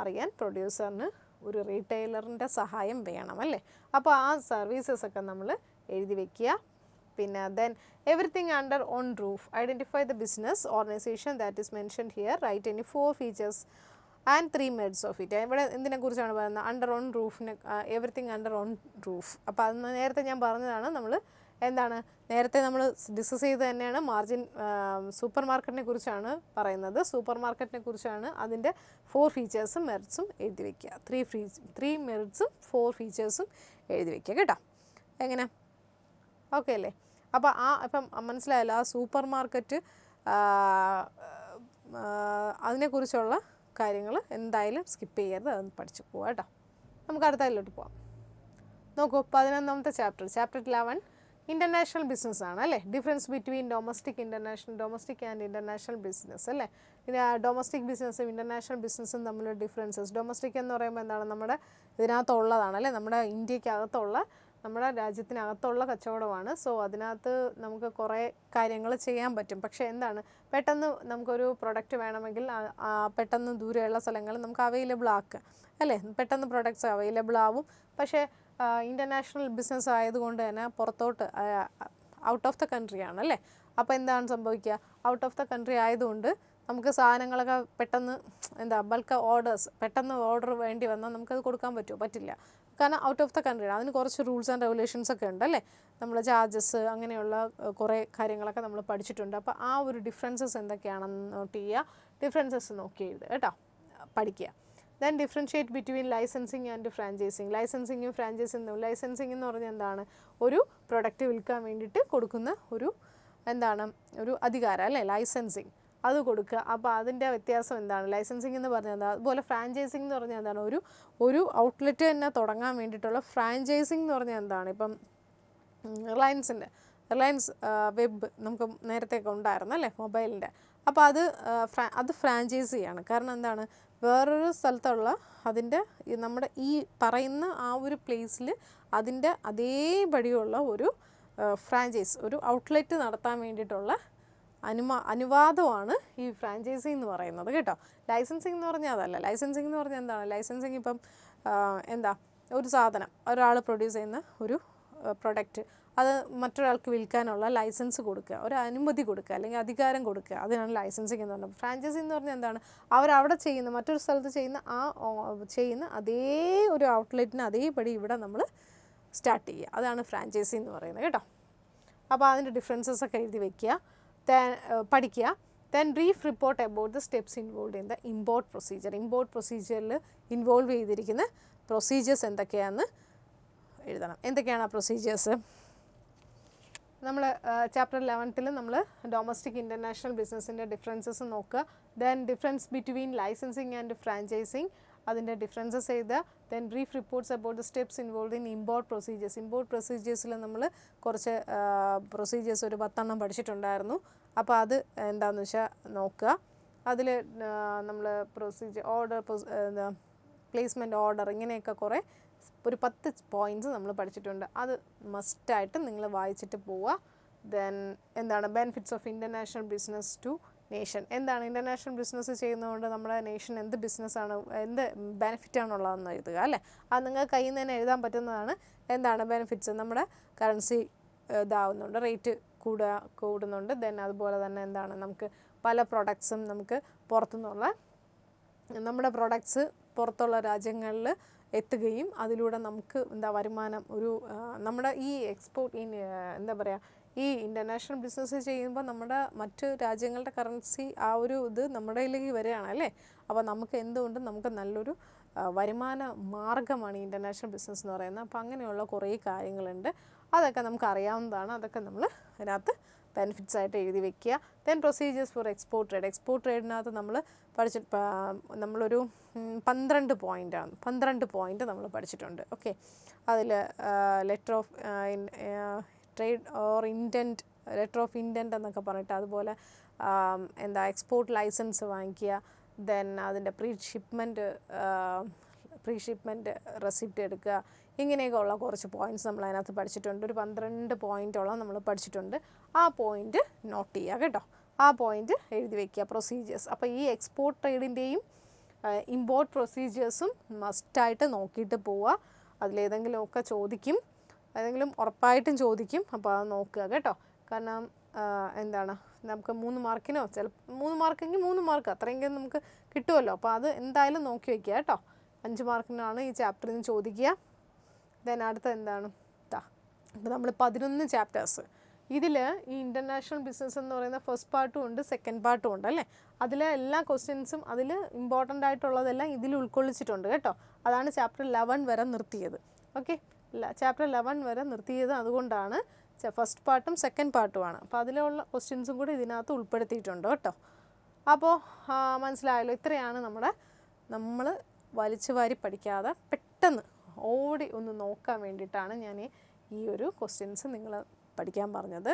അറിയാൻ പ്രൊഡ്യൂസറിന് ഒരു റീറ്റെയിലറിൻ്റെ സഹായം വേണം അല്ലേ. അപ്പോൾ ആ സർവീസസൊക്കെ നമ്മൾ എഴുതി വയ്ക്കുക. പിന്നെ then everything under one roof. Identify the business organisation that is mentioned here. Write any 4 features and 3 merits of it. ഇവിടെ എന്തിനെക്കുറിച്ചാണ് പറയുന്നത്? അണ്ടർ ഓൺ റൂഫിന്, എവറിത്തിങ് അണ്ടർ ഓൺ റൂഫ്. അപ്പോൾ അത് നേരത്തെ ഞാൻ പറഞ്ഞതാണ്. നമ്മൾ എന്താണ് നേരത്തെ നമ്മൾ ഡിസ്കസ് ചെയ്ത് തന്നെയാണ് മാർജിൻ സൂപ്പർ മാർക്കറ്റിനെ കുറിച്ചാണ് പറയുന്നത്. സൂപ്പർ മാർക്കറ്റിനെ കുറിച്ചാണ് അതിൻ്റെ 4 ഫീച്ചേഴ്സും മെറിറ്റ്സും എഴുതി വയ്ക്കുക. 3 മെറിറ്റ്സും 4 ഫീച്ചേഴ്സും എഴുതി വയ്ക്കുക കേട്ടോ. എങ്ങനെ ഓക്കെ അല്ലേ? അപ്പോൾ ഇപ്പം മനസ്സിലായല്ലോ, ആ സൂപ്പർ മാർക്കറ്റ് അതിനെക്കുറിച്ചുള്ള കാര്യങ്ങൾ എന്തായാലും സ്കിപ്പ് ചെയ്യരുത്, അതൊന്ന് പഠിച്ചു പോവാം കേട്ടോ. നമുക്ക് അടുത്തതിലോട്ട് പോവാം. നോക്കൂ, 11ാമത്തെ ചാപ്റ്റർ 11 ഇൻ്റർനാഷണൽ ബിസിനസ് ആണ് അല്ലേ. Difference between domestic and international business അല്ലേ. ഡൊമസ്റ്റിക് ബിസിനസ്സും ഇൻ്റർനാഷണൽ ബിസിനസ്സും തമ്മിലുള്ള ഡിഫറൻസസ്. ഡൊമസ്റ്റിക് എന്ന് പറയുമ്പോൾ എന്താണ്, നമ്മുടെ ഇതിനകത്തുള്ളതാണ് അല്ലേ, നമ്മുടെ ഇന്ത്യക്കകത്തുള്ള, നമ്മുടെ രാജ്യത്തിനകത്തുള്ള കച്ചവടമാണ്. സോ അതിനകത്ത് നമുക്ക് കുറേ കാര്യങ്ങൾ ചെയ്യാൻ പറ്റും. പക്ഷേ എന്താണ്, പെട്ടെന്ന് നമുക്കൊരു പ്രൊഡക്റ്റ് വേണമെങ്കിൽ പെട്ടെന്ന് ദൂരെയുള്ള സ്ഥലങ്ങളിൽ നമുക്ക് അവൈലബിൾ ആക്കുക അല്ലേ, പെട്ടെന്ന് പ്രൊഡക്ട്സ് അവൈലബിൾ ആവും. പക്ഷേ ഇൻ്റർനാഷണൽ ബിസിനസ് ആയതുകൊണ്ട് തന്നെ പുറത്തോട്ട് ഔട്ട് ഓഫ് ദ കൺട്രി ആണ് അല്ലേ. അപ്പോൾ എന്താണ് സംഭവിക്കുക, ഔട്ട് ഓഫ് ദ കൺട്രി ആയതുകൊണ്ട് നമുക്ക് സാധനങ്ങളൊക്കെ പെട്ടെന്ന് ബൾക്ക് ഓർഡേഴ്സ്, പെട്ടെന്ന് ഓർഡർ വേണ്ടി വന്നാൽ നമുക്കത് കൊടുക്കാൻ പറ്റുമോ? പറ്റില്ല. കാരണം ഔട്ട് ഓഫ് ദ കൺട്രിയാണ്. അതിന് കുറച്ച് റൂൾസ് ആൻഡ് റെഗുലേഷൻസ് ഒക്കെ ഉണ്ട് അല്ലേ. നമ്മൾ ചാർജസ് അങ്ങനെയുള്ള കുറേ കാര്യങ്ങളൊക്കെ നമ്മൾ പഠിച്ചിട്ടുണ്ട്. അപ്പോൾ ആ ഒരു ഡിഫറൻസസ് എന്തൊക്കെയാണെന്ന് നോട്ട് ചെയ്യുക, ഡിഫറൻസസ് നോക്കി എഴുതുക കേട്ടോ, പഠിക്കുക. Then differentiate between licensing and franchising. ലൈസൻസിങ്ങും ഫ്രാഞ്ചൈസിങ്ങും, ലൈസൻസിങ് എന്ന് പറഞ്ഞാൽ എന്താണ്, ഒരു പ്രൊഡക്റ്റ് വിൽക്കാൻ വേണ്ടിയിട്ട് കൊടുക്കുന്ന ഒരു ഒരു അധികാരം അല്ലേ, ലൈസൻസിങ്, അത് കൊടുക്കുക. അപ്പോൾ അതിൻ്റെ വ്യത്യാസം എന്താണ്, ലൈസൻസിങ് എന്ന് പറഞ്ഞാൽ എന്താ. അതുപോലെ ഫ്രാഞ്ചൈസിങ് എന്ന് പറഞ്ഞാൽ എന്താണ്, ഒരു ഔട്ട്ലെറ്റ് തന്നെ തുടങ്ങാൻ വേണ്ടിയിട്ടുള്ള ഫ്രാഞ്ചൈസിങ് എന്ന് പറഞ്ഞാൽ എന്താണ്. ഇപ്പം റിലയൻസ് വെബ് നമുക്ക് നേരത്തെയൊക്കെ ഉണ്ടായിരുന്നു അല്ലേ, മൊബൈലിൻ്റെ. അപ്പോൾ അത് ഫ്രാഞ്ചൈസിയാണ്. കാരണം എന്താണ്, വേറൊരു സ്ഥലത്തുള്ള അതിൻ്റെ നമ്മുടെ ഈ പറയുന്ന ആ ഒരു പ്ലേസിൽ അതിൻ്റെ അതേപടിയുള്ള ഒരു ഫ്രാഞ്ചൈസ്, ഒരു ഔട്ട്ലെറ്റ് നടത്താൻ വേണ്ടിയിട്ടുള്ള അനുവാദമാണ് ഈ ഫ്രാഞ്ചൈസിങ് എന്ന് പറയുന്നത് കേട്ടോ. ലൈസൻസിങ് എന്ന് പറഞ്ഞാൽ അതല്ല. ലൈസൻസിങ് എന്ന് പറഞ്ഞാൽ എന്താണ്, ലൈസൻസിങ് ഇപ്പം ഒരു സാധനം ഒരാൾ പ്രൊഡ്യൂസ് ചെയ്യുന്ന ഒരു പ്രൊഡക്റ്റ്, അത് മറ്റൊരാൾക്ക് വിൽക്കാനുള്ള ലൈസൻസ് കൊടുക്കുക, ഒരു അനുമതി കൊടുക്കുക, അല്ലെങ്കിൽ അധികാരം കൊടുക്കുക, അതിനാണ് ലൈസൻസിങ് എന്ന് പറയുന്നത്. ഫ്രാഞ്ചൈസി എന്ന് പറഞ്ഞാൽ എന്താണ്, അവരവിടെ ചെയ്യുന്ന, മറ്റൊരു സ്ഥലത്ത് ചെയ്യുന്ന അതേ ഒരു ഔട്ട്ലെറ്റിന് അതേപടി ഇവിടെ നമ്മൾ സ്റ്റാർട്ട് ചെയ്യുക, അതാണ് ഫ്രാഞ്ചൈസി എന്ന് പറയുന്നത് കേട്ടോ. അപ്പോൾ അതിൻ്റെ ഡിഫറൻസസ് ഒക്കെ എഴുതി വയ്ക്കുക, പഠിക്കുക. Then brief report about the steps involve in the import procedure. Import പ്രൊസീജിയറിൽ ഇൻവോൾവ് ചെയ്തിരിക്കുന്ന പ്രൊസീജിയേഴ്സ് എന്തൊക്കെയാണെന്ന് എഴുതണം. എന്തൊക്കെയാണ് ആ പ്രൊസീജിയേഴ്സ്? നമ്മൾ ചാപ്റ്റർ 11 നമ്മൾ ഡൊമസ്റ്റിക് ഇൻ്റർനാഷണൽ ബിസിനസ്സിൻ്റെ ഡിഫറൻസസ് നോക്കുക. Then difference between licensing and franchising, അതിൻ്റെ ഡിഫറൻസസ് എഴുതുക. Then brief reports about the steps involve in import procedures. Import പ്രൊസീജിയേഴ്സിൽ നമ്മൾ കുറച്ച് പ്രൊസീജിയേഴ്സ് ഒരു 10 എണ്ണം പഠിച്ചിട്ടുണ്ടായിരുന്നു. അപ്പോൾ അത് എന്താണെന്ന് വെച്ചാൽ നോക്കുക. അതിൽ നമ്മൾ പ്രൊസീജിയർ പ്ലേസ്മെൻറ്റ് ഓർഡർ, ഇങ്ങനെയൊക്കെ കുറേ ഒരു 10 പോയിൻറ്റ്സ് നമ്മൾ പഠിച്ചിട്ടുണ്ട്. അത് മസ്റ്റായിട്ട് നിങ്ങൾ വായിച്ചിട്ട് പോവുക. Then benefits of international business to nation. International business ചെയ്യുന്നതുകൊണ്ട് നമ്മുടെ നേഷൻ എന്ത് ബിസിനസ്സാണ്, എന്ത് ബെനിഫിറ്റാണുള്ളതെന്ന് എഴുതുക അല്ലേ. അത് നിങ്ങൾക്ക് കയ്യിൽ നിന്ന് തന്നെ എഴുതാൻ പറ്റുന്നതാണ്. ബെനിഫിറ്റ്സ്, നമ്മുടെ കറൻസി ഇതാവുന്നുണ്ട്, റേറ്റ് കൂടുന്നുണ്ട്. ദെൻ അതുപോലെ തന്നെ നമുക്ക് പല പ്രൊഡക്ട്സും നമുക്ക് പുറത്തുനിന്നുള്ള നമ്മുടെ പ്രൊഡക്ട്സ് പുറത്തുള്ള രാജ്യങ്ങളിൽ എത്തുകയും അതിലൂടെ നമുക്ക് വരുമാനം, നമ്മുടെ ഈ ഈ ഇൻ്റർനാഷണൽ ബിസിനസ് ചെയ്യുമ്പോൾ നമ്മുടെ മറ്റ് രാജ്യങ്ങളുടെ കറൻസി ഇത് നമ്മുടെ കയ്യിലേക്ക് വരികയാണ് അല്ലേ. അപ്പോൾ നമുക്ക് എന്തുകൊണ്ടും നമുക്ക് നല്ലൊരു വരുമാന മാർഗ്ഗമാണ് ഈ ഇൻ്റർനാഷണൽ ബിസിനസ് എന്ന് പറയുന്നത്. അപ്പോൾ അങ്ങനെയുള്ള കുറേ കാര്യങ്ങളുണ്ട്, അതൊക്കെ നമുക്ക് അറിയാവുന്നതാണ്. അതൊക്കെ നമ്മൾ അതിനകത്ത് ബെനിഫിറ്റ്സ് ആയിട്ട് എഴുതി വയ്ക്കുക. Then procedures for export trade. Export ട്രേഡിനകത്ത് നമ്മളൊരു 12 പോയിൻ്റ് നമ്മൾ പഠിച്ചിട്ടുണ്ട്. ഓക്കെ, അതിൽ letter of trade or intent, letter of intent എന്നൊക്കെ പറഞ്ഞിട്ട്, അതുപോലെ എക്സ്പോർട്ട് ലൈസൻസ് വാങ്ങിക്കുക. ദെൻ അതിൻ്റെ പ്രീ ഷിപ്മെൻറ്റ് റെസിപ്റ്റ് എടുക്കുക. ഇങ്ങനെയൊക്കെ ഉള്ള കുറച്ച് പോയിൻറ്റ്സ് നമ്മൾ അതിനകത്ത് പഠിച്ചിട്ടുണ്ട്. ഒരു 12 പോയിൻറ്റോളം നമ്മൾ പഠിച്ചിട്ടുണ്ട്. ആ പോയിൻറ്റ് നോട്ട് ചെയ്യുക കേട്ടോ, ആ പോയിൻറ്റ് എഴുതി വയ്ക്കുക. പ്രൊസീജിയേഴ്സ്, അപ്പോൾ ഈ എക്സ്പോർട്ട് ട്രേഡിൻ്റെയും ഇമ്പോർട്ട് പ്രൊസീജിയേഴ്സും മസ്റ്റായിട്ട് നോക്കിയിട്ട് പോവുക. അതിലേതെങ്കിലുമൊക്കെ ഉറപ്പായിട്ടും ചോദിക്കും. അപ്പോൾ അത് നോക്കുക കേട്ടോ. കാരണം നമുക്ക് 3 മാർക്കിനോ ചിലപ്പോൾ 3 മാർക്കെങ്കിൽ 3 മാർക്ക് അത്രയെങ്കിലും നമുക്ക് കിട്ടുമല്ലോ. അപ്പോൾ അത് എന്തായാലും നോക്കി വയ്ക്കുക കേട്ടോ. 5 മാർക്കിനാണ് ഈ ചാപ്റ്ററിൽ നിന്ന് ചോദിക്കുക. ദെൻ അടുത്ത ഇപ്പോൾ നമ്മൾ 11 ചാപ്റ്റേഴ്സ്, ഇതിൽ ഈ ഇൻ്റർനാഷണൽ ബിസിനസ് എന്ന് പറയുന്ന ഫസ്റ്റ് പാർട്ടും ഉണ്ട്, സെക്കൻഡ് പാർട്ടും ഉണ്ട് അല്ലേ. അതിലെ എല്ലാ ക്വസ്റ്റ്യൻസും അതിൽ ഇമ്പോർട്ടൻ്റ് ആയിട്ടുള്ളതെല്ലാം ഇതിൽ ഉൾക്കൊള്ളിച്ചിട്ടുണ്ട് കേട്ടോ. അതാണ് ചാപ്റ്റർ 11 വരെ നിർത്തിയത്. ഓക്കെ, ചാപ്റ്റർ 11 വരെ നിർത്തിയത് അതുകൊണ്ടാണ്. ഫസ്റ്റ് പാർട്ടും സെക്കൻഡ് പാർട്ടുമാണ്. അപ്പോൾ അതിലുള്ള ക്വസ്റ്റ്യൻസും കൂടി ഇതിനകത്ത് ഉൾപ്പെടുത്തിയിട്ടുണ്ട് കേട്ടോ. അപ്പോൾ മനസ്സിലായല്ലോ, ഇത്രയാണ് നമ്മൾ വലിച്ചു വാരി പഠിക്കാതെ പെട്ടെന്ന് ഓടി ഒന്ന് നോക്കാൻ വേണ്ടിയിട്ടാണ് ഞാൻ ഈ ഒരു ക്വസ്റ്റ്യൻസ് നിങ്ങൾ പഠിക്കാൻ പറഞ്ഞത്.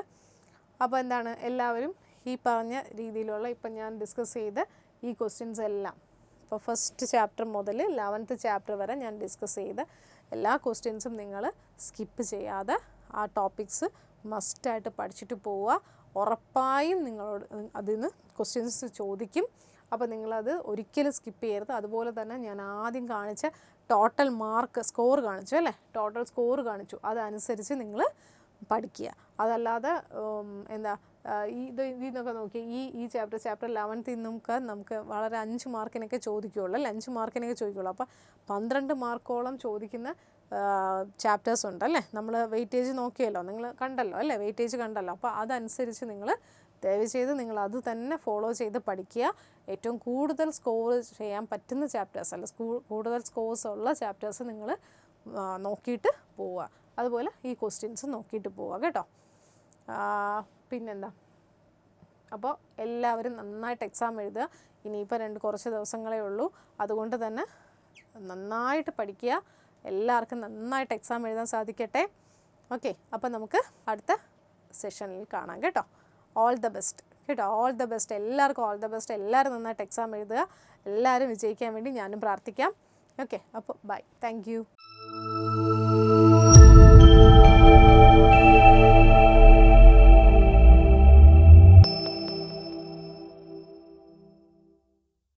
അപ്പോൾ എന്താണ്, എല്ലാവരും ഈ പറഞ്ഞ രീതിയിലുള്ള ഇപ്പം ഞാൻ ഡിസ്കസ് ചെയ്ത ഈ ക്വസ്റ്റ്യൻസ് എല്ലാം, ഇപ്പോൾ ഫസ്റ്റ് ചാപ്റ്റർ മുതൽ 11th ചാപ്റ്റർ വരെ ഞാൻ ഡിസ്കസ് ചെയ്ത എല്ലാ ക്വസ്റ്റ്യൻസും നിങ്ങൾ സ്കിപ്പ് ചെയ്യാതെ ആ ടോപ്പിക്സ് മസ്റ്റായിട്ട് പഠിച്ചിട്ട് പോവുക. ഉറപ്പായും നിങ്ങളോട് അതിൽ നിന്ന് ക്വസ്റ്റ്യൻസ് ചോദിക്കും. അപ്പോൾ നിങ്ങളത് ഒരിക്കലും സ്കിപ്പ് ചെയ്യരുത്. അതുപോലെ തന്നെ ഞാൻ ആദ്യം കാണിച്ച ടോട്ടൽ മാർക്ക് സ്കോർ കാണിച്ചു അല്ലേ, ടോട്ടൽ സ്കോർ കാണിച്ചു, അതനുസരിച്ച് നിങ്ങൾ പഠിക്കുക. അതല്ലാതെ എന്താ ഇതിന്നൊക്കെ നോക്കി ഈ ചാപ്റ്റർ 11th നമുക്ക് വളരെ 5 മാർക്കിനൊക്കെ ചോദിക്കുകയുള്ളൂ അല്ലേ, 5 മാർക്കിനൊക്കെ ചോദിക്കുകയുള്ളൂ. അപ്പോൾ 12 മാർക്കോളം ചോദിക്കുന്ന ചാപ്റ്റേഴ്സ് ഉണ്ടല്ലേ. നമ്മൾ വെയിറ്റേജ് നോക്കിയല്ലോ, നിങ്ങൾ കണ്ടല്ലോ അല്ലേ, വെയിറ്റേജ് കണ്ടല്ലോ. അപ്പോൾ അതനുസരിച്ച് നിങ്ങൾ ദയവ് ചെയ്ത് നിങ്ങൾ അത് തന്നെ ഫോളോ ചെയ്ത് പഠിക്കുക. ഏറ്റവും കൂടുതൽ സ്കോർ ചെയ്യാൻ പറ്റുന്ന ചാപ്റ്റേഴ്സ് അല്ല, കൂടുതൽ സ്കോർസ് ഉള്ള ചാപ്റ്റേഴ്സ് നിങ്ങൾ നോക്കിയിട്ട് പോവുക. അതുപോലെ ഈ ക്വസ്റ്റ്യൻസ് നോക്കിയിട്ട് പോവുക കേട്ടോ. പിന്നെന്താ, അപ്പോൾ എല്ലാവരും നന്നായിട്ട് എക്സാം എഴുതുക. ഇനിയിപ്പോൾ കുറച്ച് ദിവസങ്ങളേ ഉള്ളൂ, അതുകൊണ്ട് തന്നെ നന്നായിട്ട് പഠിക്കുക. എല്ലാവർക്കും നന്നായിട്ട് എക്സാം എഴുതാൻ സാധിക്കട്ടെ. ഓക്കെ, അപ്പോൾ നമുക്ക് അടുത്ത സെഷനിൽ കാണാം കേട്ടോ. ഓൾ ദ ബെസ്റ്റ് കേട്ടോ, ഓൾ ദ ബെസ്റ്റ്, എല്ലാവർക്കും ഓൾ ദ ബെസ്റ്റ്. എല്ലാവരും നന്നായിട്ട് എക്സാം എഴുതുക. എല്ലാവരും വിജയിക്കാൻ വേണ്ടി ഞാനും പ്രാർത്ഥിക്കാം. ഓക്കെ, അപ്പോൾ ബൈ, താങ്ക് യു.